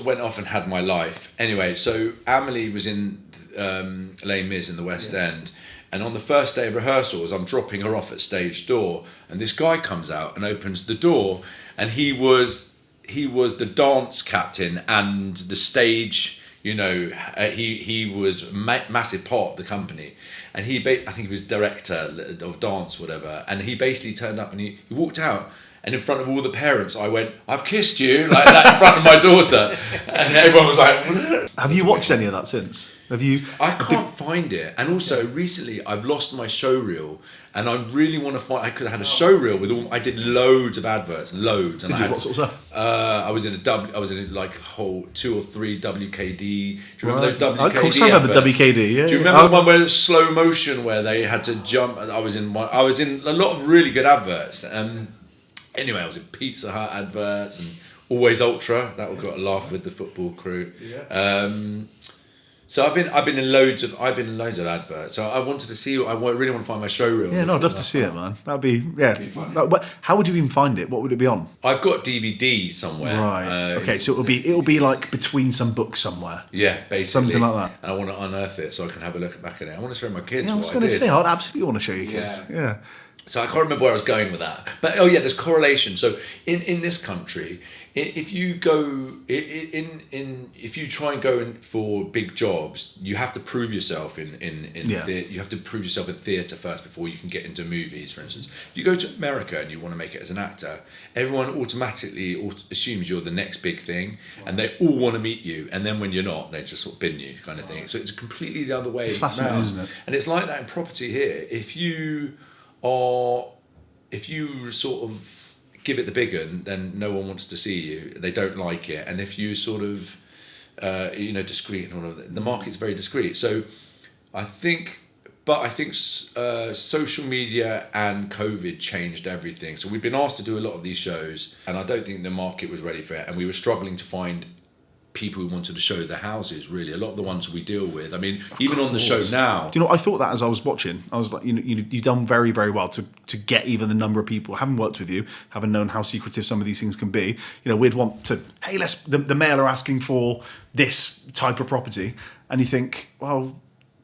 went off and had my life. Anyway, so Amelie was in Les Mis in the West End, and on the first day of rehearsals, I'm dropping her off at stage door, and this guy comes out and opens the door, and he was the dance captain and the stage. He was a massive part of the company, and I think he was director of dance, whatever. And he basically turned up and he walked out, and in front of all the parents, I went, "I've kissed you," like that in front of my daughter, and everyone was like, "What?" Have you watched any of that since? Have you? I can't find it. And also, recently, I've lost my show reel, and I really want to find. I could have had a show reel with all. I did loads of adverts, loads. And Did you? What sort of stuff? I was in like a whole 2 or 3 WKD. Do you remember those WKD? Of course, I remember adverts? WKD. Yeah. Do you remember the one where it's slow motion, where they had to jump? I was in a lot of really good adverts. Anyway, I was in Pizza Hut adverts and Always Ultra. That one got a laugh with the football crew. Yeah. So I've been in loads of adverts. So I wanted to see. I really want to find my show reel. Yeah, no, I'd love to see it, man. That'd be how would you even find it? What would it be on? I've got DVDs somewhere. Right. Okay, so it'll be like between some books somewhere. Yeah, basically something like that. And I want to unearth it so I can have a look back at it. I want to show my kids. Yeah, I was going to say I'd absolutely want to show your kids. Yeah. So I can't remember where I was going with that. But there's correlation. So in this country, if you go if you try and go in for big jobs, you have to prove yourself you have to prove yourself in theatre first before you can get into movies, for instance. If you go to America and you want to make it as an actor, everyone automatically assumes you're the next big thing, and they all want to meet you, and then when you're not, they just sort of bin you, kind of thing. So it's completely the other way. It's fascinating, isn't it? And it's like that in property here. If you sort of give it the big un, then no one wants to see you. They don't like it. And if you sort of, discreet and all of that, the market's very discreet. So I think social media and COVID changed everything. So we've been asked to do a lot of these shows, and I don't think the market was ready for it. And we were struggling to find people who wanted to show their houses, really. A lot of the ones we deal with. I mean, even on the show now. Do you know, I thought that as I was watching. I was like, you've done very, very well to get even the number of people, having worked with you, having known how secretive some of these things can be. We'd want to, hey, the mail are asking for this type of property. And you think, well,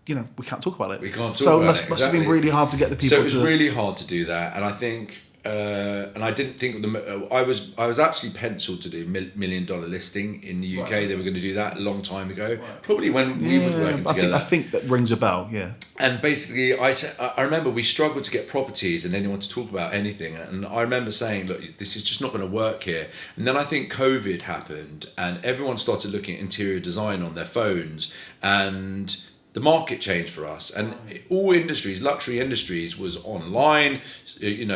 we can't talk about it. We can't talk so about it. It. Must have been really hard to get the people So it was really hard to do that. And I think... and I didn't think I was actually penciled to do $1 million listing in the UK. Right. They were going to do that a long time ago, probably when we were working together. I think that rings a bell. Yeah. And basically, I remember we struggled to get properties and anyone to talk about anything. And I remember saying, look, this is just not going to work here. And then I think COVID happened, and everyone started looking at interior design on their phones, and the market changed for us, and all industries, luxury industries, was online,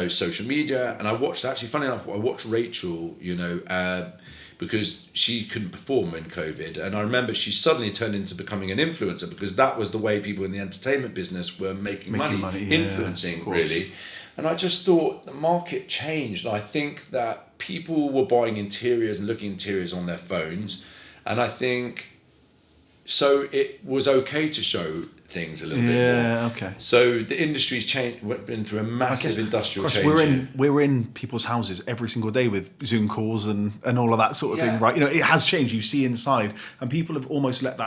social media. And I watched, actually, funny enough, I watched Rachel, because she couldn't perform in COVID. And I remember she suddenly turned into becoming an influencer, because that was the way people in the entertainment business were making money influencing, really. And I just thought the market changed. And I think that people were buying interiors and looking at interiors on their phones. And I think... So it was okay to show things a little bit more. Yeah, okay. So the industry's changed, been through a massive industrial change. We're in people's houses every single day with Zoom calls and all of that sort of thing, right? It has changed. You see inside, and people have almost let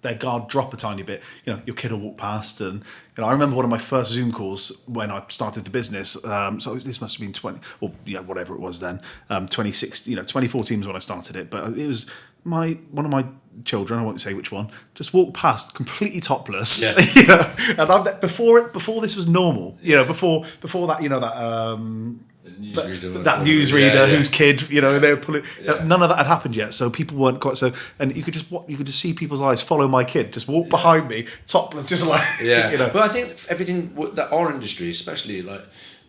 their guard drop a tiny bit. Your kid will walk past, and I remember one of my first Zoom calls when I started the business. So this must have been whatever it was then. 2014 was when I started it, but it was one of my children, I won't say which one, just walked past completely topless. Yeah. And before this was normal. Before that, that newsreader whose kid, they were pulling. None of that had happened yet, so people weren't quite so. And you could just see people's eyes follow my kid, just walk behind me, topless, just like But I think everything that our industry, especially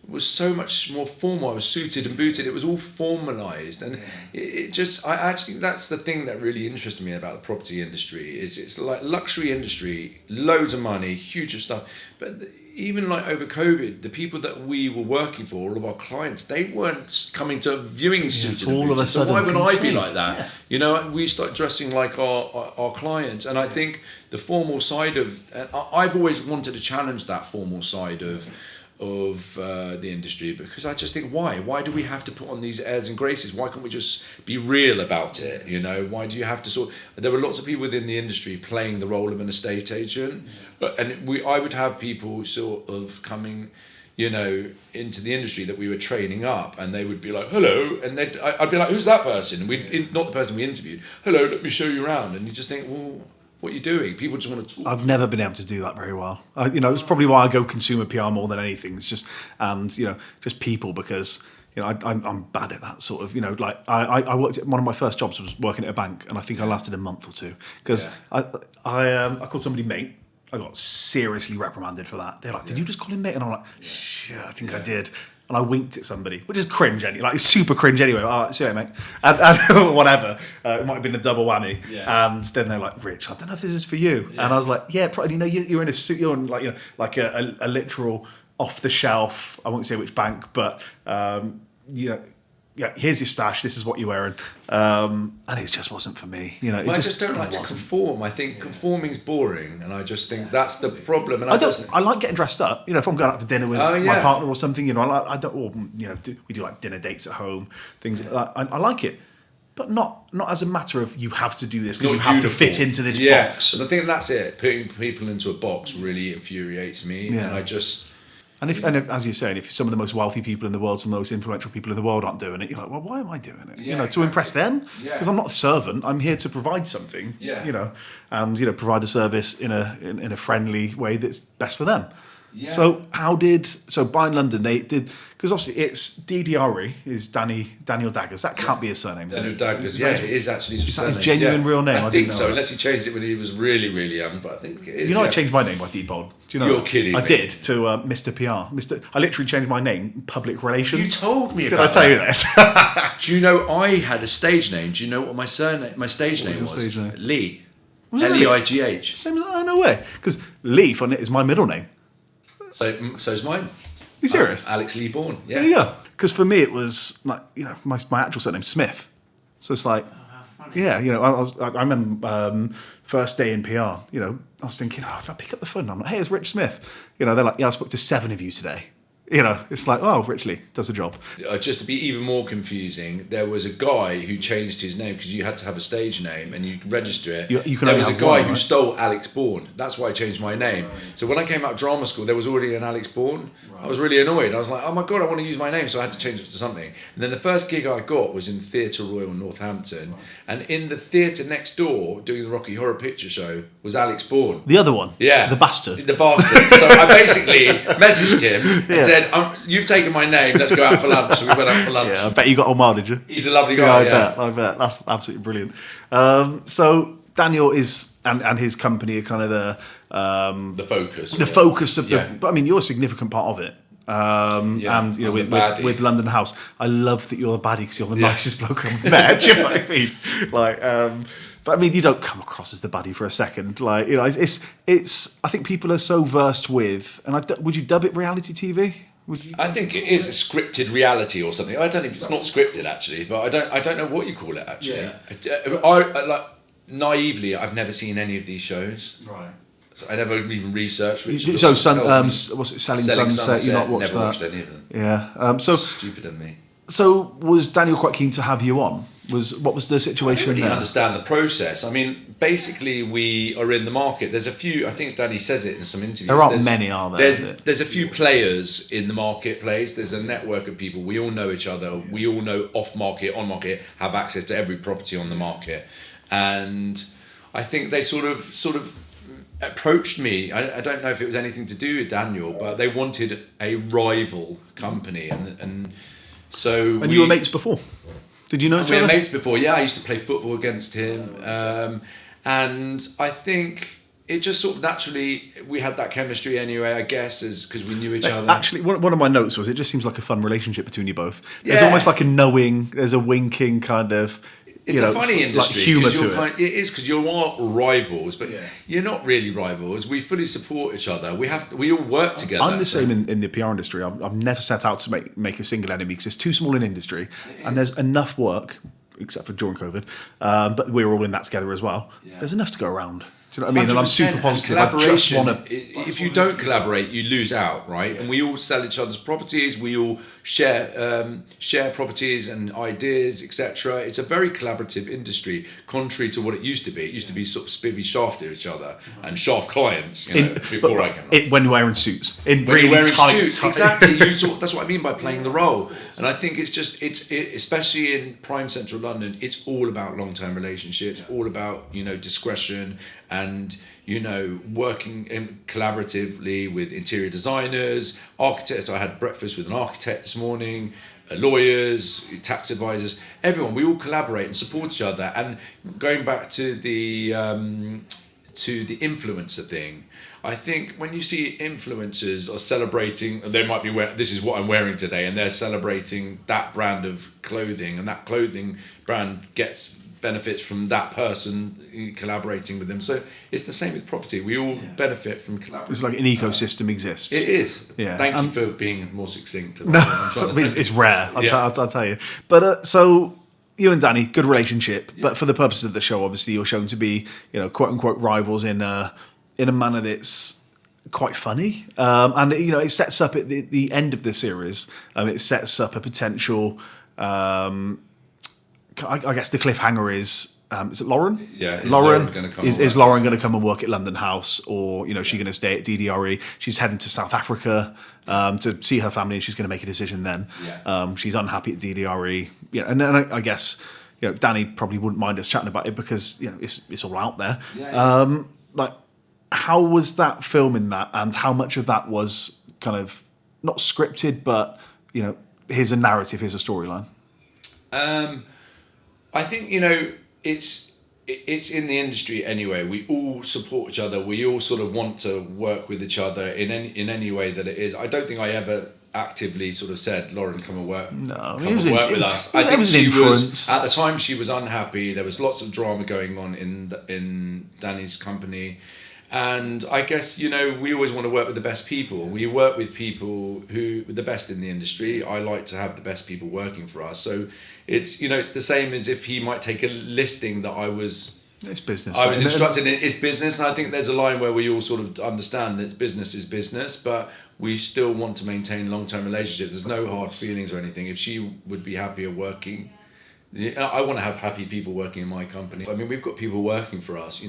was so much more formal. I was suited and booted. It was all formalised, and that's the thing that really interested me about the property industry. Is it's like luxury industry, loads of money, huge of stuff, but even over COVID, the people that we were working for, all of our clients, they weren't coming to viewing suited and booted. So why would I be like that? Yeah. We start dressing like our clients, and I think the formal side of, and I've always wanted to challenge that formal side of the industry, because I just think why do we have to put on these airs and graces? Why can't we just be real about it? Why do you have to there were lots of people within the industry playing the role of an estate agent, and I would have people sort of coming into the industry that we were training up, and they would be like, hello, and I'd be like, who's that person? Not the person we interviewed. Hello, let me show you around. And you just think, well, what are you doing? People just want to talk. I've never been able to do that very well. It's probably why I go consumer PR more than anything. It's just, just people, because I'm bad at that sort of, like I worked at one of my first jobs was working at a bank, and I think I lasted a month or two because I called somebody mate. I got seriously reprimanded for that. They're like, "Did you just call him mate?" And I'm like, "Shit, I think I did." And I winked at somebody, which is cringe anyway. Like, it's super cringe anyway. Oh, see you later, mate. And whatever. It might have been a double whammy. Yeah. And then they're like, "Rich, I don't know if this is for you." Yeah. And I was like, "Yeah, probably. You're in a suit. You're in like a literal off the shelf. I won't say which bank, but yeah, here's your stash. This is what you're wearing." And it just wasn't for me. I just don't like to conform. I think conforming's boring, and I just think that's the problem. And I like getting dressed up. If I'm going out for dinner with my partner or something, I don't. Or, we do like dinner dates at home, things like that. I like it, but not as a matter of you have to do this because you have to fit into this box. And I think that's it. Putting people into a box really infuriates me, and I just. And if, as you're saying, if some of the most wealthy people in the world, some of the most influential people in the world aren't doing it, you're like, well, why am I doing it? To impress them? Because I'm not a servant. I'm here to provide something. And provide a service in a friendly way that's best for them. Yeah. So Buy in London, they did, because obviously it's DDRE is Daniel Daggers. That can't be his surname. Daniel Daggers, it is actually his surname. Is that his genuine real name? I think so, unless he changed it when he was really, really young, but I think it is. I changed my name by default. Do you know? You're kidding me. I did, to Mr. PR. I literally changed my name, public relations. You told me about that. Did I tell you this? Do you know I had a stage name? Do you know what my stage name was? Stage name? Leigh. Leigh. Same as, no way. Because Leigh, is my middle name. So's mine. You serious? Alex Lee Bourne. Yeah. Yeah. Because for me it was like my actual surname's Smith, so it's like I remember first day in PR. I was thinking, if I pick up the phone, I'm like, "Hey, it's Rich Smith." They're like, "Yeah, I spoke to 7 of you today." It's like, oh, Rich Leigh does a job. Just to be even more confusing, there was a guy who changed his name because you had to have a stage name and you register it. There was a guy who stole Alex Bourne. That's why I changed my name. Right. So when I came out of drama school, there was already an Alex Bourne. Right. I was really annoyed. I was like, oh my God, I want to use my name. So I had to change it to something. And then the first gig I got was in Theatre Royal Northampton. Right. And in the theatre next door, doing the Rocky Horror Picture Show, was Alex Bourne. The other one? Yeah. The bastard. So I basically messaged him and said, "You've taken my name, let's go out for lunch." So we went out for lunch. Yeah, I bet you got Omar, did you? He's a lovely guy, I bet. That's absolutely brilliant. So Daniel is, and his company are kind of the focus. The focus of the, but I mean, you're a significant part of it. And with London House, I love that you're the baddie because you're the nicest bloke I've met. Do you know what I mean? But I mean, you don't come across as the baddie for a second. It's. I think people are so versed with, and would you dub it reality TV? I think it is a scripted reality or something. I don't know if it's not scripted actually, but I don't know what you call it actually. Yeah. I naively, I've never seen any of these shows. Right. So I never even researched. What's it, Selling Sunset? You not watched never that? Watched any of them. Yeah. Stupid of me. So was Daniel quite keen to have you on? What was the situation I don't really there? understand the process. I mean, basically, we are in the market. There's a few. I think Danny says it in some interviews. There aren't many, are there? There's a few players in the marketplace. There's a network of people. We all know each other. We all know off market, on market, have access to every property on the market. And I think they sort of approached me. I don't know if it was anything to do with Daniel, but they wanted a rival company, and so. And you were mates before. Did you know each other? We were mates before, yeah. I used to play football against him. And I think it just sort of naturally, we had that chemistry anyway, I guess, because we knew each other. Actually, one of my notes was, it just seems like a fun relationship between you both. There's almost like a knowing, there's a winking kind of... It's a funny industry. Like humour to it. It is, because you are rivals, but you're not really rivals. We fully support each other. We all work together. I'm the same in the PR industry. I've never set out to make a single enemy because it's too small an industry, and there's enough work, except for during COVID. But we're all in that together as well. Yeah. There's enough to go around. Do you know what I mean? And I'm super positive. I just want to. If you don't collaborate, you lose out, right? Yeah. And we all sell each other's properties. We all share properties and ideas, etc. It's a very collaborative industry, contrary to what it used to be. It used to be sort of spivvy shaft at each other and shaft clients. Before I came along. When you're wearing suits, when really you're wearing suits, exactly. That's what I mean by playing the role. And I think it's just especially in prime central London, it's all about long-term relationships, all about discretion and and working collaboratively with interior designers, architects. I had breakfast with an architect this morning, lawyers, tax advisors, everyone. We all collaborate and support each other. And going back to the influencer thing, I think when you see influencers are celebrating, they might be this is what I'm wearing today, and they're celebrating that brand of clothing, and that clothing brand gets benefits from that person collaborating with them. So it's the same with property. We all benefit from collaborating. It's like an ecosystem exists. It is. Yeah. Thank you for being more sucquaint to No, that. it's rare. I'll tell you. But so you and Danny, good relationship. Yeah. But for the purposes of the show, obviously you're shown to be, quote unquote rivals in a manner that's quite funny. And it sets up at the end of the series. It sets up a potential. I guess the cliffhanger is it Lauren? Yeah, Lauren is Lauren going to come and work at London House, or is she going to stay at DDRE? She's heading to South Africa to see her family, and she's going to make a decision then. Yeah. She's unhappy at DDRE. And then I guess Danny probably wouldn't mind us chatting about it because it's all out there. Yeah. Like, how was that filming that, and how much of that was kind of not scripted, but here's a narrative, here's a storyline? I think it's in the industry anyway. We all support each other. We all sort of want to work with each other in any way that it is. I don't think I ever actively sort of said, "Lauren, come and work. No, come and work with us." I think was she influence. was at the time. She was unhappy. There was lots of drama going on in Danny's company. And I guess, we always want to work with the best people. We work with people who are the best in the industry. I like to have the best people working for us. So it's, it's the same as if he might take a listing that it's business. I was instructed in it's business. And I think there's a line where we all sort of understand that business is business, but we still want to maintain long-term relationships. There's no hard feelings or anything. If she would be happier working, I want to have happy people working in my company. I mean, we've got people working for us.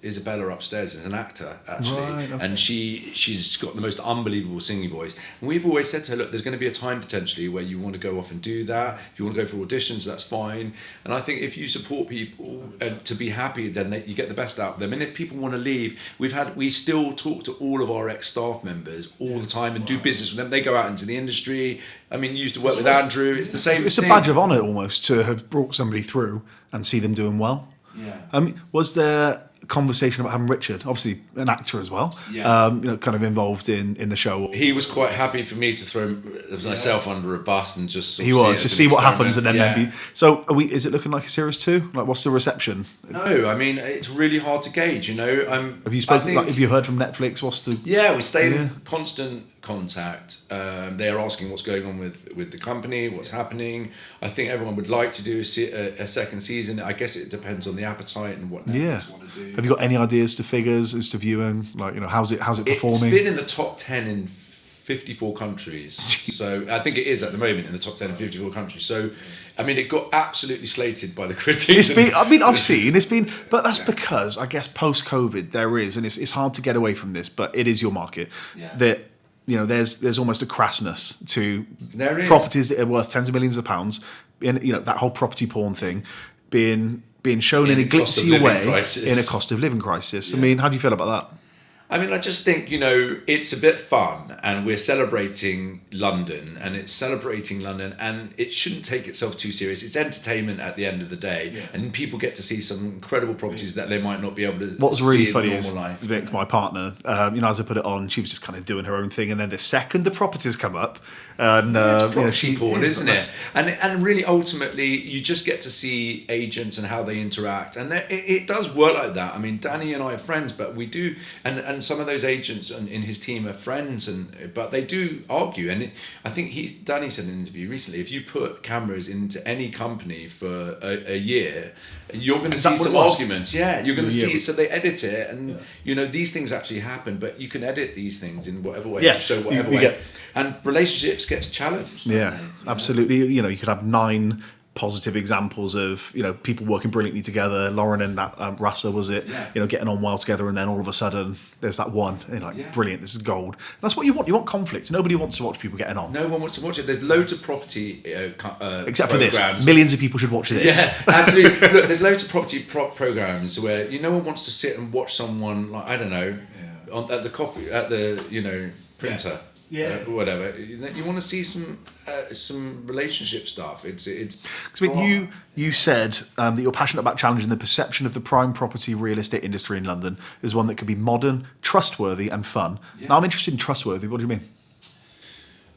Isabella upstairs is an actor, actually. Right, okay. And she's got the most unbelievable singing voice. And we've always said to her, look, there's going to be a time potentially where you want to go off and do that. If you want to go for auditions, that's fine. And I think if you support people and to be happy, then you get the best out of them. And if people want to leave, we still talk to all of our ex-staff members all the time and do business with them. They go out into the industry. I mean, you used to work with Andrew. It's the same. It's a badge of honour almost to have brought somebody through and see them doing well. Yeah. Was there a conversation about having Richard, obviously an actor as well, kind of involved in the show? He was quite happy for me to throw myself under a bus and just sort of see what happens, and then maybe. So, is it looking like a series 2? Like, what's the reception? No, I mean it's really hard to gauge. Have you spoken? Have you heard from Netflix? What's the? Yeah, we stay in constant contact. They are asking what's going on with the company, what's happening. I think everyone would like to do a second season. I guess it depends on the appetite and what Netflix want to do. Have you got any ideas to figures as to viewing? Like, how's it performing? It's been in the top 10 in 54 countries. So I think it is at the moment in the top 10 in 54 countries. So I mean, it got absolutely slated by the critics. But that's because I guess post-COVID there is, and it's hard to get away from this, but it is your market that. There's almost a crassness to properties that are worth tens of millions of pounds, and that whole property porn thing being shown in a glitzy way in a cost of living crisis. Yeah. I mean, how do you feel about that? I mean, I just think, it's a bit fun, and we're celebrating London, and it shouldn't take itself too serious. It's entertainment at the end of the day, and people get to see some incredible properties that they might not be able to What's really see funny in is, normal life. Vic, my partner, as I put it on, she was just kind of doing her own thing, and then the second the properties come up, and she porn, isn't it? And really, ultimately, you just get to see agents and how they interact, and it does work like that. I mean, Danny and I are friends, but we do, and some of those agents in his team are friends, but they do argue. And I think Danny said in an interview recently, if you put cameras into any company for a year, you're going to see some arguments. Yeah, you're going to see it. So they edit it, and these things actually happen, but you can edit these things in whatever way to show whatever way. And relationships gets challenged. Yeah, absolutely. You could have 9 positive examples of, people working brilliantly together. Lauren and that Russell, was it? Yeah. Getting on well together, and then all of a sudden there's that one. Brilliant, this is gold. That's what you want. You want conflict. Nobody wants to watch people getting on. No one wants to watch it. There's loads of property except for this. Millions of people should watch this. Yeah, absolutely. Look, there's loads of property programs where no one wants to sit and watch someone, like, I don't know, at the printer. Yeah. Whatever. You want to see some relationship stuff. It's. You said that you're passionate about challenging the perception of the prime property real estate industry in London as one that could be modern, trustworthy, and fun. Yeah. Now, I'm interested in trustworthy. What do you mean?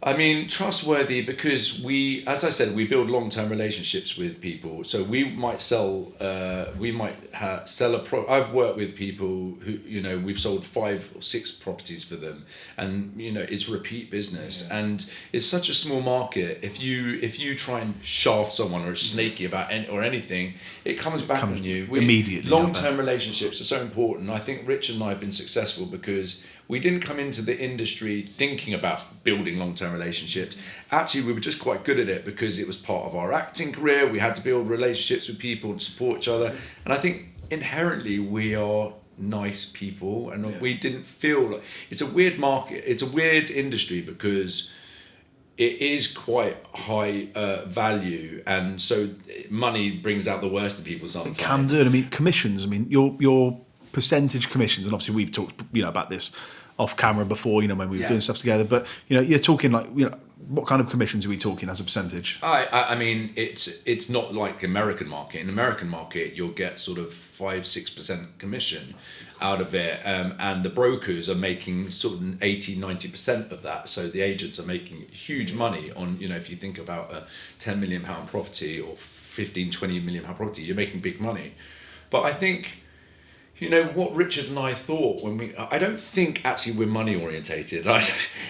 I mean, trustworthy because as I said, we build long-term relationships with people. So we might sell I've worked with people who, we've sold 5 or 6 properties for them, and, it's repeat business. Yeah. And it's such a small market. If you try and shaft someone or snaky about anything, it comes back on you. Immediately. Long-term relationships are so important. I think Rich and I have been successful because we didn't come into the industry thinking about building long-term relationships. Actually, we were just quite good at it because it was part of our acting career. We had to build relationships with people and support each other. And I think inherently we are nice people, and we didn't feel like... It's a weird market. It's a weird industry because it is quite high value, and so money brings out the worst in people sometimes. It can do. I mean, commissions. I mean, your percentage commissions, and obviously we've talked about this off camera before, when we were doing stuff together, but you're talking like, what kind of commissions are we talking as a percentage? I mean, it's not like the American market. In the American market, you'll get sort of 5-6% commission out of it, and the brokers are making sort of 80-90% of that. So the agents are making huge money on, if you think about a £10 million property or 15-20 million pound property, you're making big money. But I think, what Richard and I thought I don't think actually we're money orientated.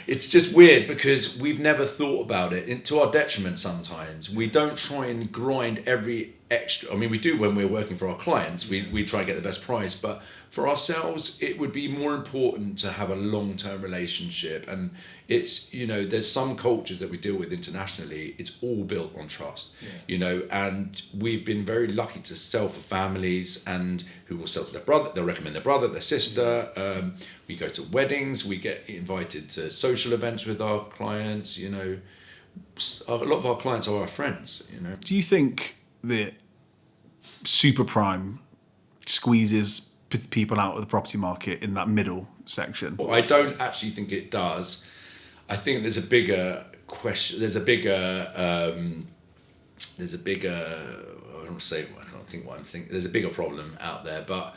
It's just weird because we've never thought about it, to our detriment sometimes. We don't try and grind every extra. I mean, we do when we're working for our clients, we try and get the best price, but for ourselves, it would be more important to have a long-term relationship. And it's, there's some cultures that we deal with internationally, it's all built on trust, and we've been very lucky to sell for families and who will sell to their brother, they'll recommend their brother, their sister. We go to weddings, we get invited to social events with our clients, a lot of our clients are our friends, Do you think that super prime squeezes people out of the property market in that middle section? Well, I don't actually think it does. I think there's a bigger question. There's a bigger. I don't think what I'm thinking. There's a bigger problem out there, but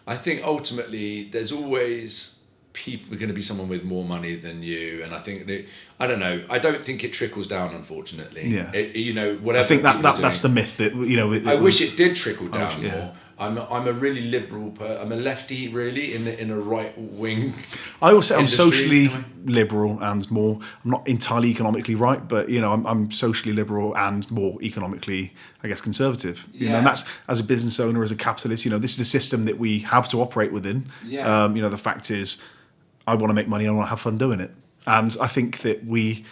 I think ultimately there's always people going to be someone with more money than you, and I think that, I don't know. I don't think it trickles down, unfortunately. Yeah. Whatever. I think that's the myth that I wish it did trickle down more. I'm a really liberal. I'm a lefty, really, in a right wing. I always say I'm socially liberal and more. I'm not entirely economically right, but I'm socially liberal and more economically, I guess, conservative. And that's, as a business owner, as a capitalist. This is a system that we have to operate within. Yeah. The fact is, I want to make money. I want to have fun doing it, and I think that we,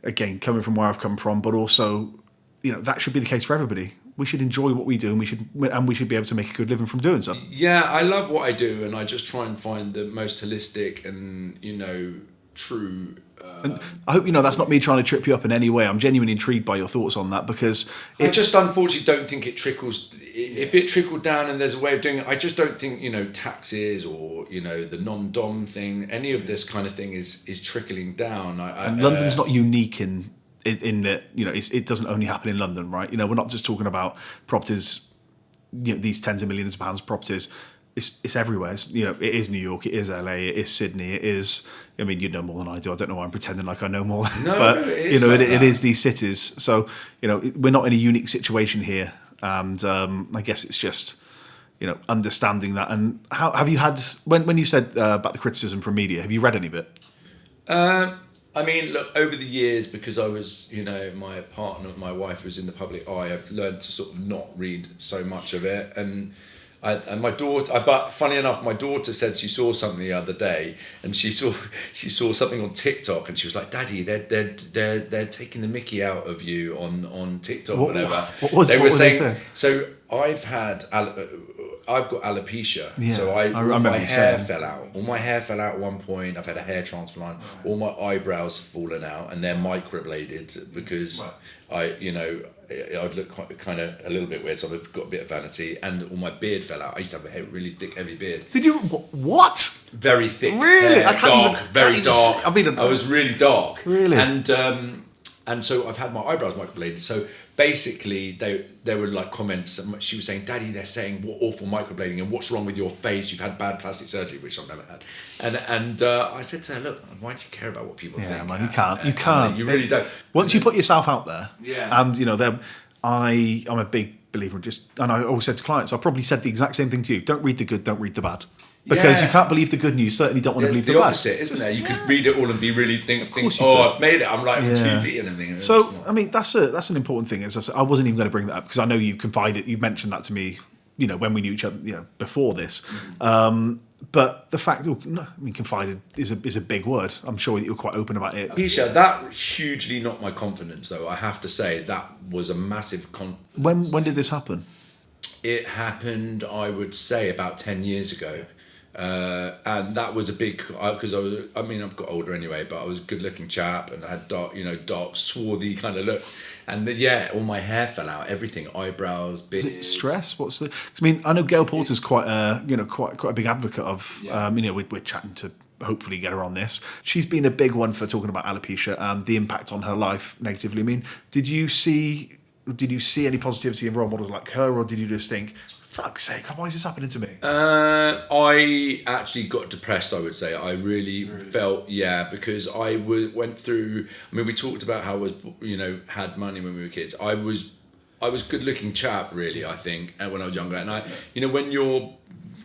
again, coming from where I've come from, but also, that should be the case for everybody. We should enjoy what we do, and we should be able to make a good living from doing so. Yeah, I love what I do, and I just try and find the most holistic and true. And I hope that's not me trying to trip you up in any way. I'm genuinely intrigued by your thoughts on that, because I just unfortunately don't think it trickles. If it trickled down and there's a way of doing it, I just don't think taxes or the non-dom thing, any of this kind of thing is trickling down. And London's not unique in that it doesn't only happen in London, right? We're not just talking about properties, these tens of millions of pounds of properties. It's everywhere. It is New York, it is LA, it is Sydney, it is. I mean, you know more than I do. I don't know why I'm pretending like I know more. No, but it is these cities. So we're not in a unique situation here, and I guess it's just understanding that. And how have you had when you said about the criticism from media? Have you read any of it? I mean, look, over the years, because I was, my partner, my wife was in the public eye, I've learned to sort of not read so much of it. And And my daughter, but funny enough, my daughter said she saw something the other day, and she saw something on TikTok, and she was like, "Daddy, they're taking the Mickey out of you on TikTok, whatever." What was they what were were saying? they saying? So I've got alopecia, Yeah, so I remember my you hair saying. fell out. All my hair fell out at one point. I've had a hair transplant. All my eyebrows have fallen out, and they're microbladed because I'd look kind of a little bit weird, so I've got a bit of vanity, and all my beard fell out. I used to have a really thick, heavy beard. Did you? What? Very thick. Really? Hair, I can't dark, very dark. I was really dark. Really? And so I've had my eyebrows microbladed. So basically, there were like comments. She was saying, "Daddy, they're saying what awful microblading and what's wrong with your face? You've had bad plastic surgery," which I've never had. And I said to her, "Look, why do you care about what people think?" Yeah, man, you can't. You really don't. Once you put yourself out there, Yeah. and I'm a big believer in and I always said to clients, I probably said the exact same thing to you: don't read the good, don't read the bad. Because you can't believe the good news, certainly don't want to believe the bad. There's the opposite, isn't there? You could read it all and be really think, I've made it. I'm like on TV and everything. So, I mean, that's an important thing. As I said, I wasn't even going to bring that up because I know you mentioned that to me, when we knew each other, before this. But the fact, confided is a big word. I'm sure that you're quite open about it. Keisha, that hugely knocked my confidence, though. I have to say that was a massive. When did this happen? It happened, I would say, about 10 years ago. And that was a big, because I've got older anyway, but I was a good looking chap and I had dark, swarthy kind of looks. And all my hair fell out, everything, eyebrows, beard. Is it stress? I know Gail Porter's quite a big advocate of, we're chatting to hopefully get her on this. She's been a big one for talking about alopecia and the impact on her life negatively. I mean, did you see any positivity in role models like her, or did you just think, fuck's sake, why is this happening to me? I actually got depressed, I would say. I really felt, because I went through, we talked about how I was, had money when we were kids. I was good looking chap, really, I think, when I was younger. And when you're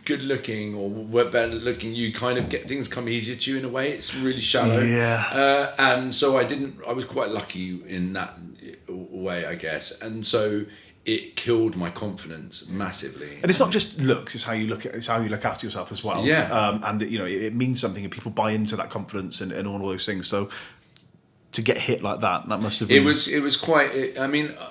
good looking or better looking, you kind of get things come easier to you in a way. It's really shallow. Yeah. And so I was quite lucky in that way, I guess. And so it killed my confidence massively. And it's not just looks; it's how you look after yourself as well. Yeah. And it means something, and people buy into that confidence and all those things. So to get hit like that must have been. It was quite.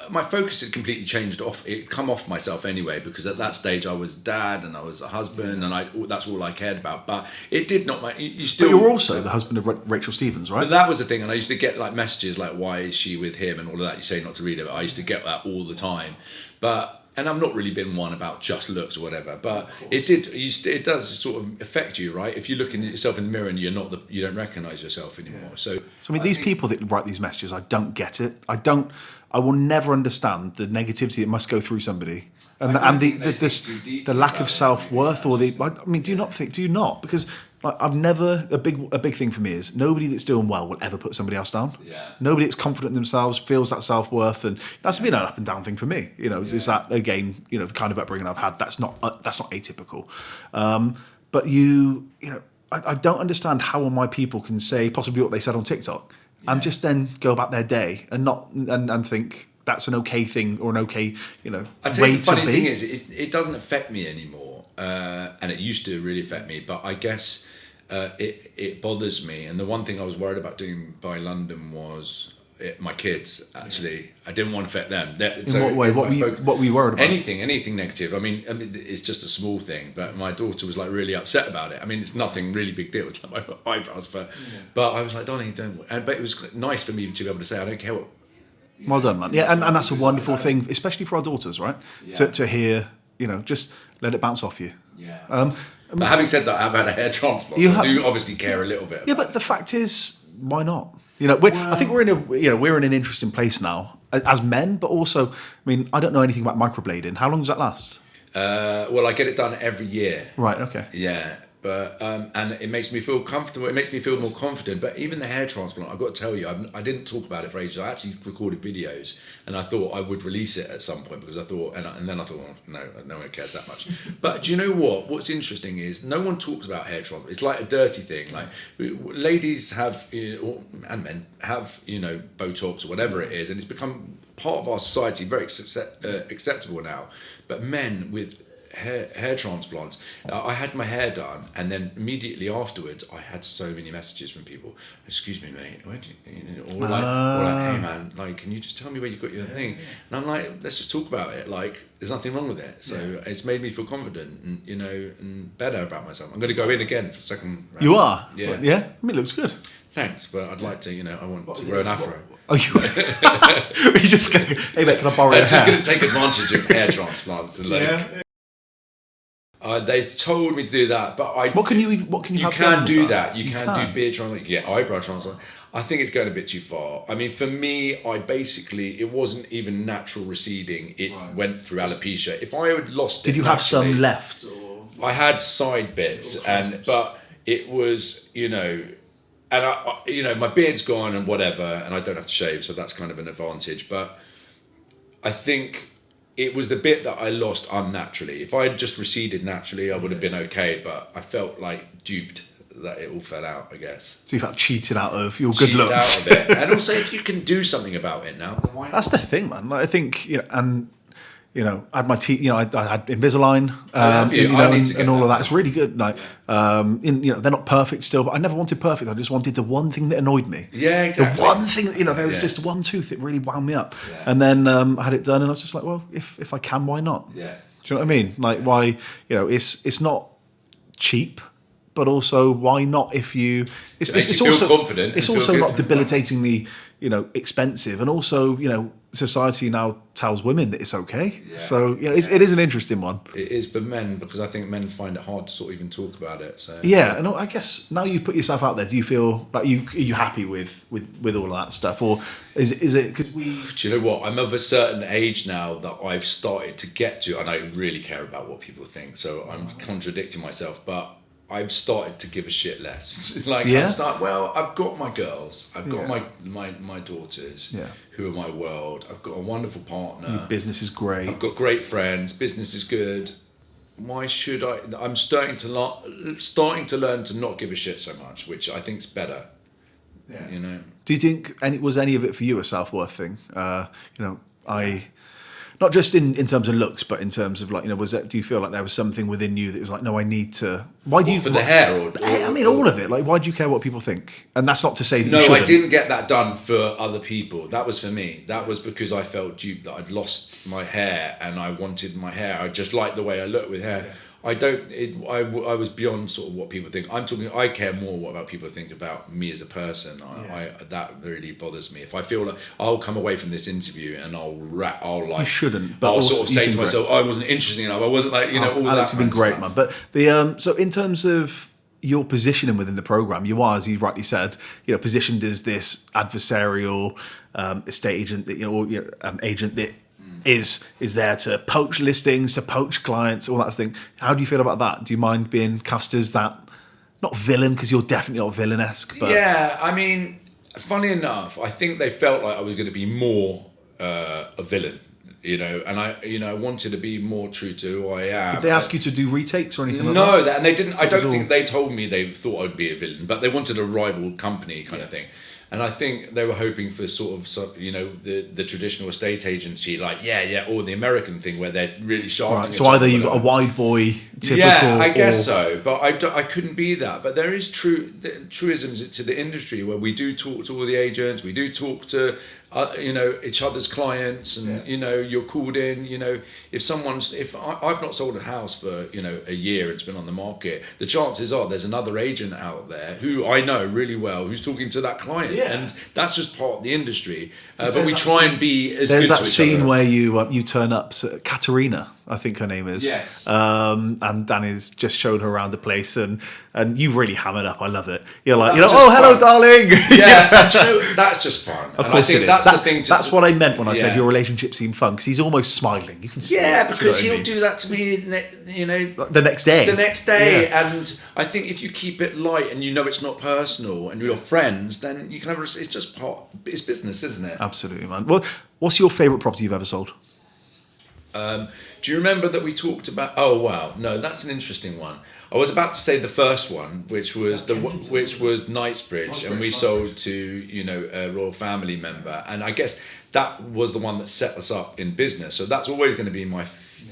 My focus had completely changed off. It come off myself anyway, because at that stage I was dad and I was a husband, and that's all I cared about. But it did not. You still. But you're also the husband of Rachel Stevens, right? But that was the thing, and I used to get like messages like, "Why is she with him?" and all of that. You say not to read it, but I used to get that all the time. And I've not really been one about just looks or whatever, but it does sort of affect you, right? If you're looking at yourself in the mirror and you don't recognise yourself anymore. So these people that write these messages, I don't get it. I will never understand the negativity that must go through somebody, and the lack of self-worth, or do you not? Because I've never, a big thing for me is nobody that's doing well will ever put somebody else down. Yeah. Nobody that's confident in themselves feels that self-worth, and that's been an up and down thing for me. Is that, again, the kind of upbringing I've had, that's not atypical. But I don't understand how my people can say possibly what they said on TikTok and just then go about their day and not and think that's an okay thing or an okay I tell way you, the funny to be. thing is, it doesn't affect me anymore, and it used to really affect me. But I guess it bothers me. And the one thing I was worried about doing by London was my kids. Actually, I didn't want to affect them. In what way? What were you worried about? Anything negative. It's just a small thing. But my daughter was like really upset about it. It's nothing really big deal. It's like my eyebrows, but I was like, Donnie, don't. But it was nice for me to be able to say, I don't care what. Well done, man. Yeah, and that's a wonderful thing, especially for our daughters, right? Yeah. To hear, just let it bounce off you. Yeah. But having said that, I've had a hair transplant. I do obviously care a little bit. Yeah, but the fact is, why not? I think we're in an interesting place now as men, but also, I don't know anything about microblading. How long does that last? Well, I get it done every year. Right. Okay. Yeah. But and it makes me feel comfortable. It makes me feel more confident. But even the hair transplant, I've got to tell you, I didn't talk about it for ages. I actually recorded videos, and I thought I would release it at some point because I thought, and then I thought, well, no one cares that much. But do you know what? What's interesting is no one talks about hair transplant. It's like a dirty thing. Like ladies have, and men have, Botox or whatever it is, and it's become part of our society, very acceptable now. But men with hair transplants. I had my hair done, and then immediately afterwards, I had so many messages from people. Excuse me, mate. Or like, hey man, like, can you just tell me where you got your thing? And I'm like, let's just talk about it. Like, there's nothing wrong with it. So it's made me feel confident and and better about myself. I'm going to go in again for second round. You are? Yeah. Yeah? I mean, it looks good. Thanks, but I'd like to, I want to grow an afro. Oh, you just going, hey mate, can I borrow your I'm hair? just going to take advantage of hair transplants and they told me to do that, but What can you have can done do with that. You can do beard transplant, you can get eyebrow transplant. I think it's going a bit too far. I mean, for me, it wasn't even natural receding. It went through alopecia. If I had lost Did you have some left? I had side bits, but it was, and my beard's gone and whatever, and I don't have to shave, so that's kind of an advantage. But I think it was the bit that I lost unnaturally. If I had just receded naturally, I would have been okay. But I felt like duped that it all fell out, I guess. So you felt cheated out of your good looks. Out of it. And also, if you can do something about it now, then why not? That's the thing, man. Like, I think, I had my teeth, I had Invisalign, and all of that. It's really good. Like, they're not perfect still, but I never wanted perfect. I just wanted the one thing that annoyed me. Yeah, exactly. The one thing, there was just one tooth that really wound me up. Yeah. And then I had it done, and I was just like, well, if I can, why not? Yeah. Do you know what I mean? Like, why? It's not cheap. But also, why not if you? It's also confident. It's also not debilitatingly, expensive, and also, society now tells women that it's okay. Yeah. So it is an interesting one. It is for men because I think men find it hard to sort of even talk about it. So yeah, and I guess now you put yourself out there, do you feel like are you happy with all of that stuff, or is it? Cause do you know what? I'm of a certain age now that I've started to get to, and I really care about what people think. So I'm contradicting myself, but I've started to give a shit less. I've got my girls, I've got my daughters, who are my world. I've got a wonderful partner. Your business is great. I've got great friends. Business is good. Why should I? I'm starting to learn to not give a shit so much, which I think is better. Yeah. Do you think was any of it for you a self-worth thing? Not just in terms of looks, but in terms of do you feel like there was something within you that was like, no, I need to? Why do you for the hair? All of it. Like, why do you care what people think? And that's not to say that you shouldn't. I didn't get that done for other people. That was for me. That was because I felt duped that I'd lost my hair and I wanted my hair. I just liked the way I looked with hair. Yeah. I was beyond sort of what people think. I care more about people think about me as a person. That really bothers me. If I feel like I'll come away from this interview and you shouldn't, but I'll sort of say to myself, I wasn't interesting enough. I wasn't all Alex, that. You've been great, stuff. Man. But the so in terms of your positioning within the program, you are, as you rightly said, positioned as this adversarial estate agent that agent that is there to poach listings, to poach clients, all that thing. How do you feel about that? Do you mind being cast as that, not villain, because you're definitely not villain-esque, but yeah, I mean, funny enough, I think they felt like I was going to be more a villain, and I wanted to be more true to who I am. Did they ask you to do retakes or anything like that? No, and they didn't. I don't think they told me they thought I'd be a villain, but they wanted a rival company kind of thing. And I think they were hoping for sort of, the traditional estate agency, or the American thing where they're really shafting. Right. So either you've got a wide boy, typical. Yeah, I guess so. But I couldn't be that. But there is truisms to the industry where we do talk to all the agents, we do talk to each other's clients, and you're called in. If I've not sold a house for a year and it's been on the market, the chances are there's another agent out there who I know really well who's talking to that client, and that's just part of the industry. But we try and be as good to each other. There's that scene where you turn up to Katerina, I think her name is. Yes. And Danny's just showed her around the place, and you really hammered up. I love it. You're like, oh, hello, fun. Darling. Yeah, that's just fun. Of course it is. That's what I meant when I said your relationship seemed fun, because he's almost smiling. You can see. Yeah, because he'll do that to me, the next day. The next day, and I think if you keep it light and it's not personal and you're friends, then you can have. It's just it's business, isn't it? Absolutely, man. Well, what's your favourite property you've ever sold? Do you remember that we talked about? Oh wow, no, that's an interesting one. I was about to say the first one, which was Knightsbridge, and we sold to a royal family member, and I guess that was the one that set us up in business. So that's always going to be my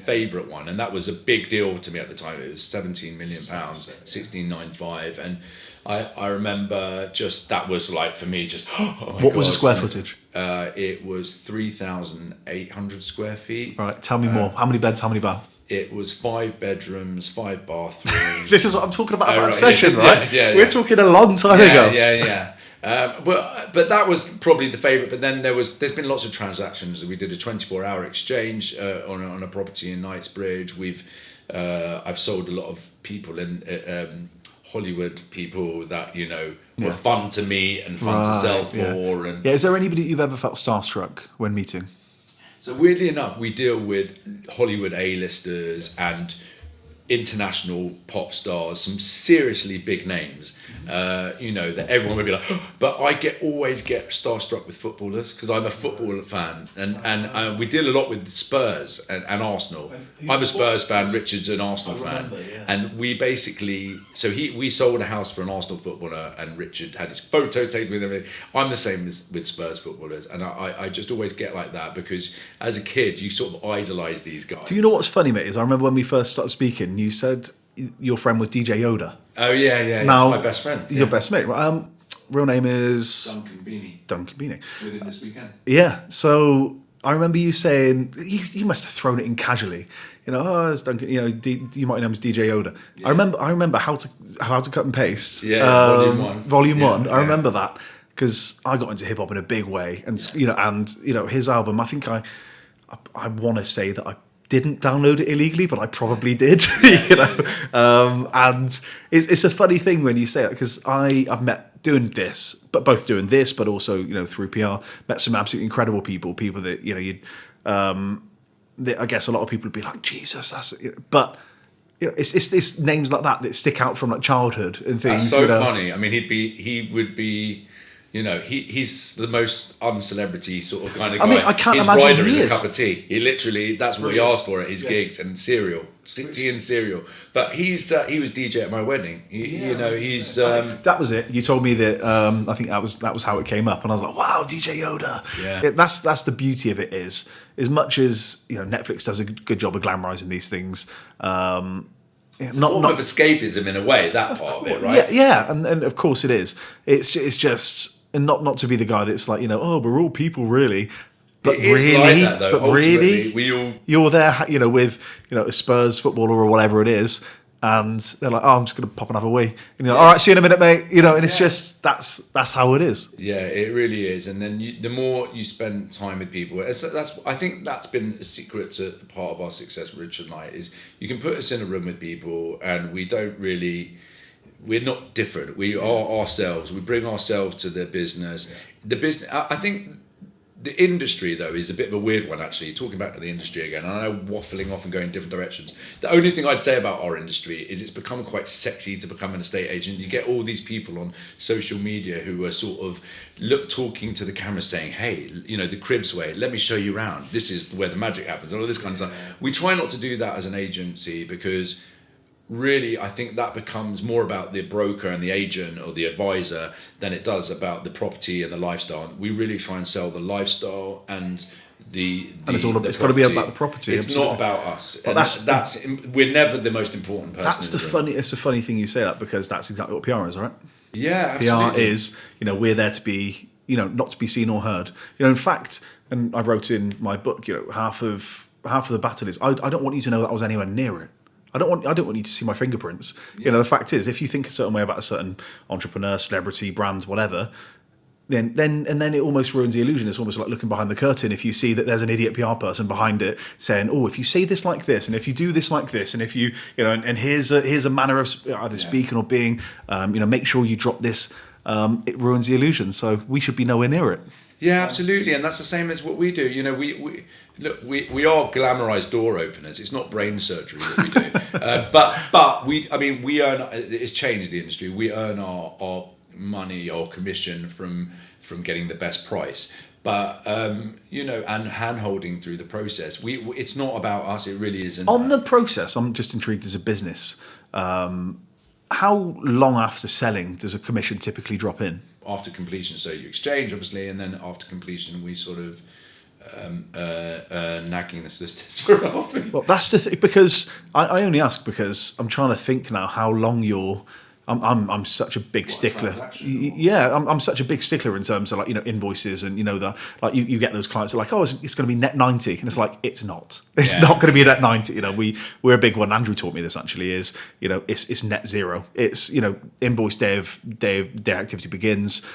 favourite one, and that was a big deal to me at the time. It was £17 million, 16.95, and I remember just that was like for me just. Oh my what was God, the square footage? It was 3,800 square feet. Right, tell me more. How many beds? How many baths? It was 5 bedrooms, 5 bathrooms. This is what I'm talking about. Right. Obsession, right? Yeah. We're talking a long time ago. Yeah. But that was probably the favourite. But then there's been lots of transactions. We did a 24-hour exchange on a property in Knightsbridge. I've sold a lot of people in Hollywood people that were fun to meet and fun to sell for. And is there anybody you've ever felt starstruck when meeting? So weirdly enough, we deal with Hollywood A-listers and international pop stars, some seriously big names, that everyone would be like, but I always get starstruck with footballers because I'm a football fan, and we deal a lot with Spurs and Arsenal. I'm a Spurs fan, Richard's an Arsenal fan, and we basically, we sold a house for an Arsenal footballer, and Richard had his photo taken with everything. I'm the same with Spurs footballers, and I just always get like that because as a kid you sort of idolise these guys. Do you know what's funny, mate, is I remember when we first started speaking, you said your friend was DJ Yoda. Oh yeah, now, that's my best friend. Your best mate, right? Real name is Duncan Beanie. Within this weekend. Yeah, so I remember you saying you must have thrown it in casually. It's Duncan. You might know him as DJ Yoda. Yeah. I remember how to cut and paste. Yeah, volume one. I remember that because I got into hip hop in a big way, and his album. I think I want to say that I didn't download it illegally, but I probably did. And it's a funny thing when you say that because I've met doing this, but also through PR, met some absolutely incredible people that I guess a lot of people would be like, Jesus, but it's names like that stick out from like childhood and things. That's so funny. I mean, he would be. He's the most uncelebrity sort of kind of guy. I mean, I can't his imagine rider he is is. A cup of tea. He literally, that's what he asked for at his gigs, and cereal, tea and cereal. But he was DJ at my wedding. He's that was it. You told me that. I think that was how it came up, and I was like, wow, DJ Yoda. Yeah. That's the beauty of it is as much as Netflix does a good job of glamorizing these things. It's not of escapism in a way, that part of it, right? Yeah, and of course it is. It's just, and not to be the guy that's like, we're all people really. But it is really, like that, though. But really, you're there, with a Spurs footballer or whatever it is, and they're like, oh, I'm just going to pop another wee. And all right, see you in a minute, mate. And it's just that's how it is. Yeah, it really is. And then the more you spend time with people, I think that's been a secret to part of our success with Richard and I, is you can put us in a room with people and we're not different. We are ourselves. We bring ourselves to the business. I think the industry, though, is a bit of a weird one, actually. Talking back to the industry again, and I know waffling off and going different directions. The only thing I'd say about our industry is it's become quite sexy to become an estate agent. You get all these people on social media who are sort of talking to the camera saying, hey, the Cribs way, let me show you around. This is where the magic happens, and all this kind of stuff. We try not to do that as an agency because really, I think that becomes more about the broker and the agent or the advisor than it does about the property and the lifestyle. We really try and sell the lifestyle and it's got to be about the property. It's absolutely. not about us. But that's we're never the most important person. It's a funny thing you say that because that's exactly what PR is, right? Yeah, absolutely. PR is, we're there to be, not to be seen or heard. In fact, and I wrote in my book, half of the battle is I don't want you to know that I was anywhere near it. I don't want you to see my fingerprints. Yeah. The fact is, if you think a certain way about a certain entrepreneur, celebrity, brand, whatever, then it almost ruins the illusion. It's almost like looking behind the curtain if you see that there's an idiot PR person behind it saying, "Oh, if you say this like this, and if you do this like this, and if you and here's a manner of either speaking or being, make sure you drop this." It ruins the illusion. So we should be nowhere near it. Yeah, absolutely, and that's the same as what we do. We are glamorized door openers. It's not brain surgery what we do, but we earn. It's changed the industry. We earn our money or commission from getting the best price. But and hand holding through the process. It's not about us. It really isn't. On the process, I'm just intrigued as a business. How long after selling does a commission typically drop in? After completion, so you exchange obviously, and then after completion we sort of nagging the solicitors for a fee. Well, that's the thing, because I only ask because I'm trying to think now how long you're. I'm such a big stickler. Yeah, I'm such a big stickler in terms of, like, invoices, and you get those clients that are like, oh, it's going to be net 90, and it's like, it's not. It's not going to be net 90. We're a big one. Andrew taught me this, actually. Is it's net zero. It's invoice day activity begins.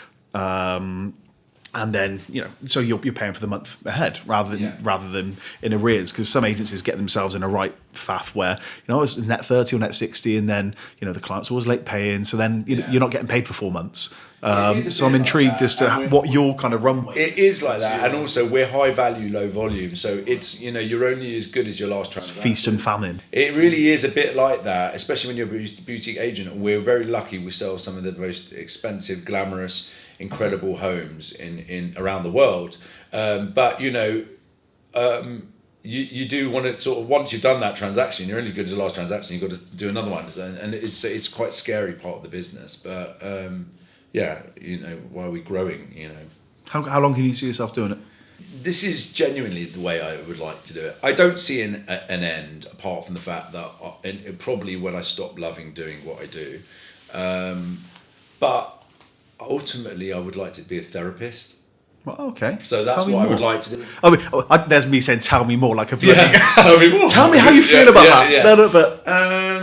And then so you're paying for the month ahead rather than in arrears, because some agencies get themselves in a right faff where it's net 30 or net 60, and then the client's always late paying, so then you're not getting paid for 4 months. So I'm intrigued as to what your kind of runway is. It is like that, and also we're high value, low volume, so it's you're only as good as your last transaction. Feast and famine. It really is a bit like that, especially when you're a boutique agent. And we're very lucky. We sell some of the most expensive, glamorous, incredible homes in around the world, but you do want to sort of, once you've done that transaction, you're only as good as the last transaction. You've got to do another one, and it's quite scary part of the business. But why are we growing? How long can you see yourself doing it? This is genuinely the way I would like to do it. I don't see an end, apart from the fact that probably when I stop loving doing what I do, but ultimately I would like to be a therapist. Well, okay. So that's what I would like to do. I mean, there's me saying, "Tell me more," like a bloody. Tell me more. Tell me how you feel about that. Yeah. No, but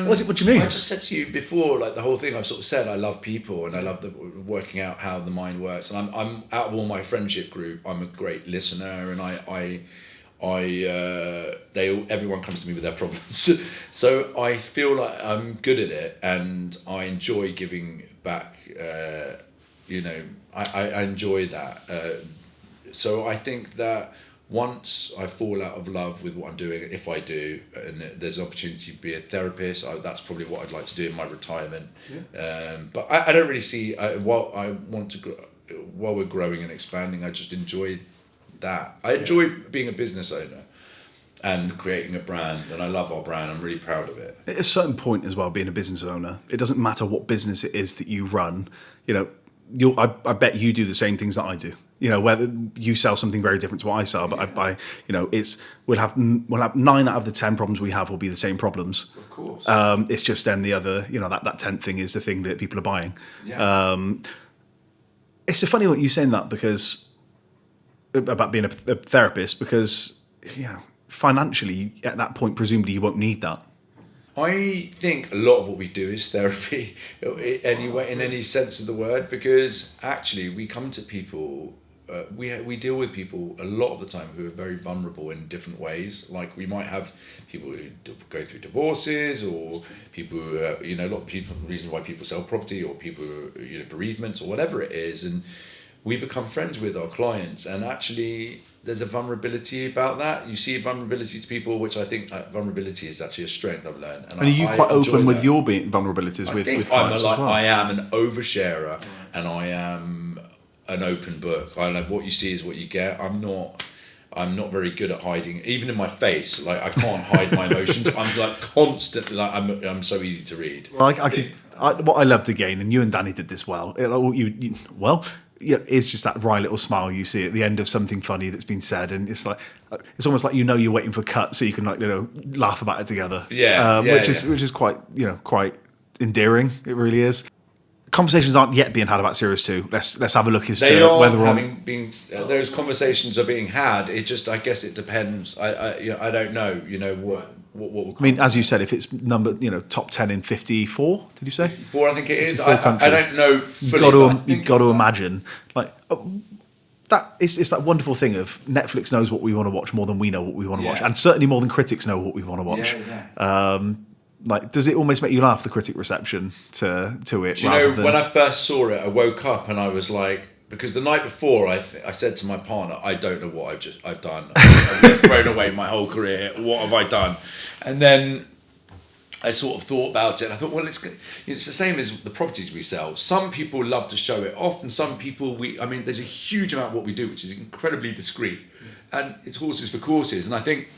what do you mean? I just said to you before, like the whole thing I've sort of said. I love people, and I love working out how the mind works. And I'm out of all my friendship group, I'm a great listener, and everyone comes to me with their problems. So I feel like I'm good at it, and I enjoy giving back. I enjoy that. So I think that once I fall out of love with what I'm doing, if I do, and there's an opportunity to be a therapist, that's probably what I'd like to do in my retirement. Yeah. But I don't really see, while we're growing and expanding, I just enjoy that. I enjoy being a business owner and creating a brand, and I love our brand. I'm really proud of it. At a certain point as well, being a business owner, it doesn't matter what business it is that you run. I bet you do the same things that I do. Whether you sell something very different to what I sell, but we'll have 9 out of the 10 problems we have will be the same problems. Of course. It's just then the other, that 10th thing is the thing that people are buying. Yeah. It's a funny what you saying that, because about being a therapist, because financially at that point presumably you won't need that. I think a lot of what we do is therapy, anyway, in any sense of the word, because actually we come to people, we deal with people a lot of the time who are very vulnerable in different ways. Like we might have people who go through divorces, or people who, a lot of people, reasons why people sell property, or people who, bereavements, or whatever it is, and we become friends with our clients, and actually there's a vulnerability about that. You see vulnerability to people, which I think vulnerability is actually a strength I've learned. And are you quite open with your vulnerabilities with clients as well? I am an oversharer, and I am an open book. I like what you see is what you get. I'm not very good at hiding, even in my face. Like I can't hide my emotions. I'm like constantly like I'm so easy to read. Well, what I loved again, and you and Danny did this well. It's just that wry little smile you see at the end of something funny that's been said, and it's almost like you're waiting for a cut so you can laugh about it together. Which is quite endearing. It really is. Conversations aren't yet being had about Series 2. Let's have a look as to whether those conversations are being had. It just, I guess it depends. I don't know. What will come. I mean, as you said, if it's number, top 10 in 54, did you say? 54, I think it is. I don't know fully. You've got to imagine, that it's that wonderful thing of Netflix knows what we want to watch more than we know what we want to watch, and certainly more than critics know what we want to watch. Does it almost make you laugh, the critic reception to it? Do you know, when I first saw it, I woke up and I was like, because the night before I said to my partner, I don't know what I've done. I've thrown away my whole career. What have I done? And then I sort of thought about it. And I thought, well, it's the same as the properties we sell. Some people love to show it off, and some people there's a huge amount of what we do which is incredibly discreet, and it's horses for courses. And I think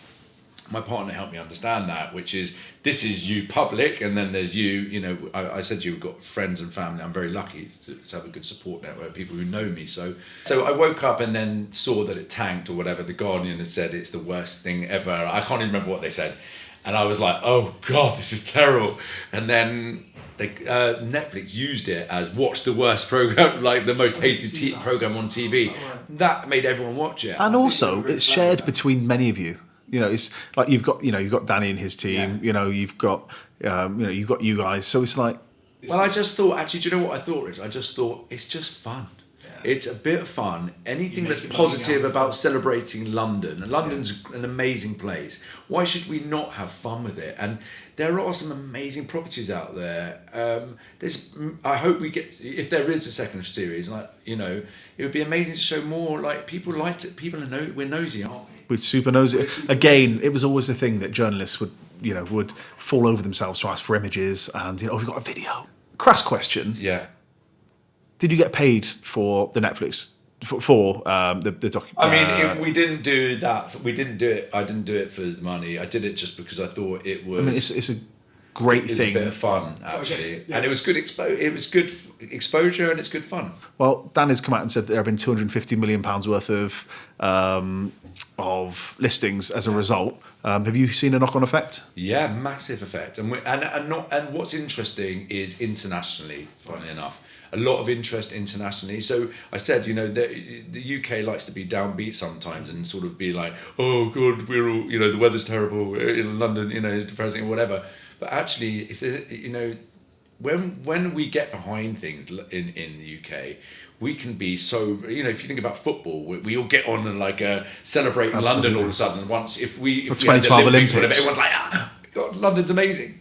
my partner helped me understand that, which is, this is you public, and then there's you, you know, I said you've got friends and family. I'm very lucky to have a good support network, people who know me. So I woke up and then saw that it tanked or whatever. The Guardian has said it's the worst thing ever. I can't even remember what they said. And I was like, oh God, this is terrible. And then Netflix used it as watch the worst program, like the most hated program on TV. That made everyone watch it. And also, it's shared between many of you. You know, it's like you've got Danny and his team. You know, you've got you guys. So it's like. Well, I just thought, actually, do you know what I thought, Rich? I just thought it's just fun. It's a bit of fun. Anything that's positive about celebrating London. And London's an amazing place. Why should we not have fun with it? And there are some amazing properties out there. I hope we get, if there is a second series, like, you know, it would be amazing to show more. Like, people liked it. We're nosy, aren't we? We're super nosy. Again, it was always the thing that journalists would fall over themselves to ask for images, and we've got a video. Crass question. Yeah. Did you get paid for the Netflix for the documentary? I mean, we didn't do that. We didn't do it. I didn't do it for the money. I did it just because I thought it was. I mean, it's a great thing. It's a bit of fun, actually, and it was good. It was good exposure, and it's good fun. Well, Dan has come out and said that there have been £250 million worth of listings as a result. Have you seen a knock-on effect? Yeah, massive effect. And what's interesting is internationally, funnily enough, a lot of interest internationally. So I said, the UK likes to be downbeat sometimes and sort of be like, oh God, we're all, the weather's terrible in London, depressing or whatever. But actually, when we get behind things in the UK, we can be so, if you think about football, we all get on and celebrate London all of a sudden. Once if we had the Olympics, whatever, everyone's like, God, London's amazing.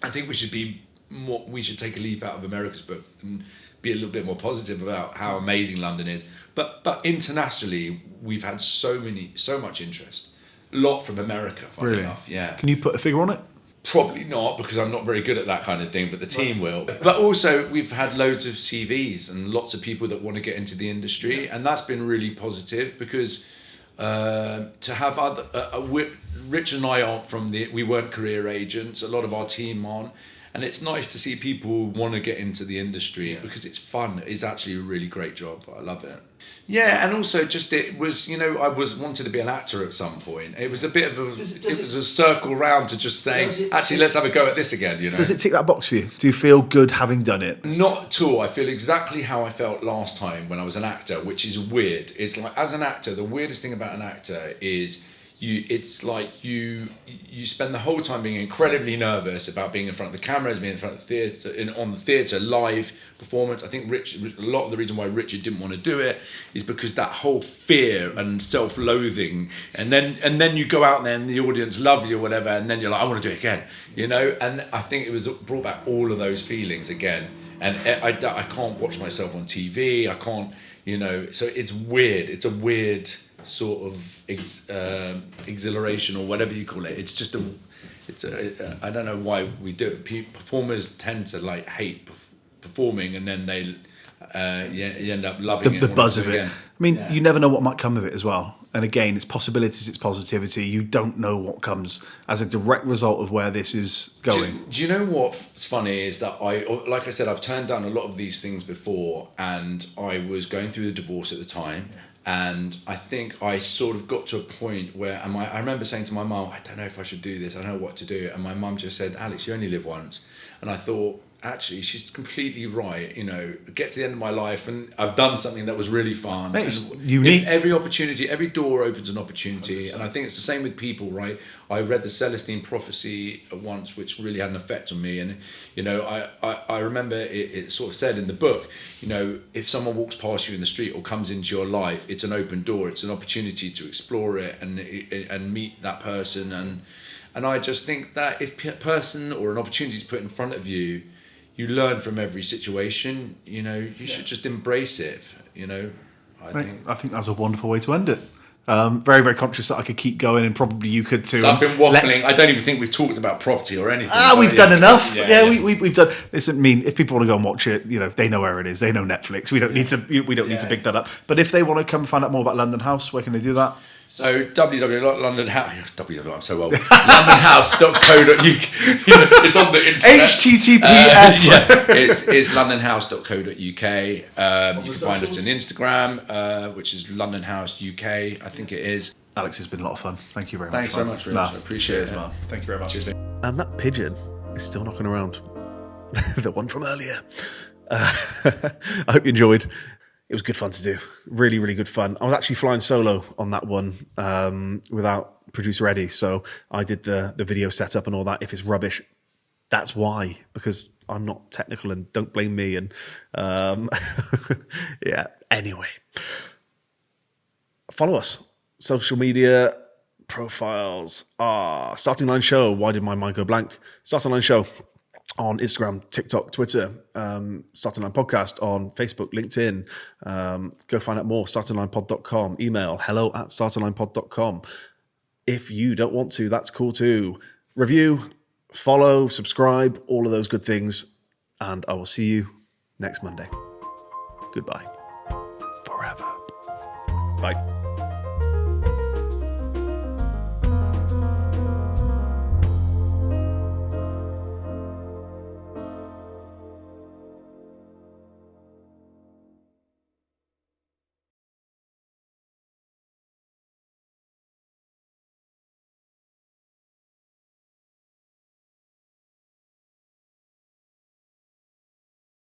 I think we should take a leaf out of America's book and be a little bit more positive about how amazing London is. But internationally, we've had so much interest. A lot from America, funny enough. Yeah. Can you put a figure on it? Probably not, because I'm not very good at that kind of thing, but the team will. But also, we've had loads of CVs and lots of people that want to get into the industry, and that's been really positive because to have other... Rich and I aren't we weren't career agents, a lot of our team aren't, and it's nice to see people want to get into the industry because it's fun. It's actually a really great job. I love it. Yeah, and also it was, I wanted to be an actor at some point. It was a bit of it was a circle round to just saying, actually, let's have a go at this again, Does it tick that box for you? Do you feel good having done it? Not at all. I feel exactly how I felt last time when I was an actor, which is weird. It's like, as an actor, the weirdest thing about an actor is it's like you spend the whole time being incredibly nervous about being in front of the cameras, being in front of the theatre, on the theatre, live performance. I think a lot of the reason why Richard didn't want to do it is because that whole fear and self-loathing, and then you go out there and the audience love you or whatever, and then you're like, I want to do it again, And I think it was brought back all of those feelings again. And I can't watch myself on TV. I can't, So it's weird. It's a weird sort of exhilaration or whatever you call it. It's just I don't know why we do it. Performers tend to hate performing, and then they you end up loving the buzz of it. I mean, you never know what might come of it as well. And again, it's possibilities, it's positivity. You don't know what comes as a direct result of where this is going. Do you know what's funny is that like I said, I've turned down a lot of these things before, and I was going through the divorce at the time. And I think I sort of got to a point where I remember saying to my mum, I don't know if I should do this, I don't know what to do. And my mum just said, Alex, you only live once. And I thought, actually, she's completely right. Get to the end of my life and I've done something that was really fun. It's unique. Every opportunity, every door opens an opportunity. 100%. And I think it's the same with people, right? I read the Celestine Prophecy once, which really had an effect on me. And, I remember it sort of said in the book, if someone walks past you in the street or comes into your life, it's an open door. It's an opportunity to explore it and meet that person. And I just think that if a person or an opportunity is put in front of you, you learn from every situation. You should just embrace it. I think that's a wonderful way to end it. Very, very conscious that I could keep going, and probably you could too. So I've been waffling. I don't even think we've talked about property or anything. We've done enough. We've done. Listen, if people want to go and watch it, they know where it is. They know Netflix. We don't need to. We don't need to pick that up. But if they want to come find out more about London House, where can they do that? So londonhouse.co.uk. It's on the internet. HTTPS. It's londonhouse.co.uk. You can find us on Instagram, which is London House UK, I think it is. Alex, it's been a lot of fun. Thank you very much. Thanks so much, Rich. I appreciate it, man. Thank you very much. Cheers, mate. And that pigeon is still knocking around. The one from earlier. I hope you enjoyed. It was good fun to do. Really, really good fun. I was actually flying solo on that one without producer Eddie. So I did the video setup and all that. If it's rubbish, that's why. Because I'm not technical and don't blame me. And yeah, anyway. Follow us. Social media profiles are Starting Line Show. Why did my mind go blank? Starting Line Show on Instagram, TikTok, Twitter, Starting Line Podcast on Facebook, LinkedIn. Go find out more, startinglinepod.com. Email hello@startinglinepod.com. If you don't want to, that's cool too. Review, follow, subscribe, all of those good things. And I will see you next Monday. Goodbye. Forever. Bye.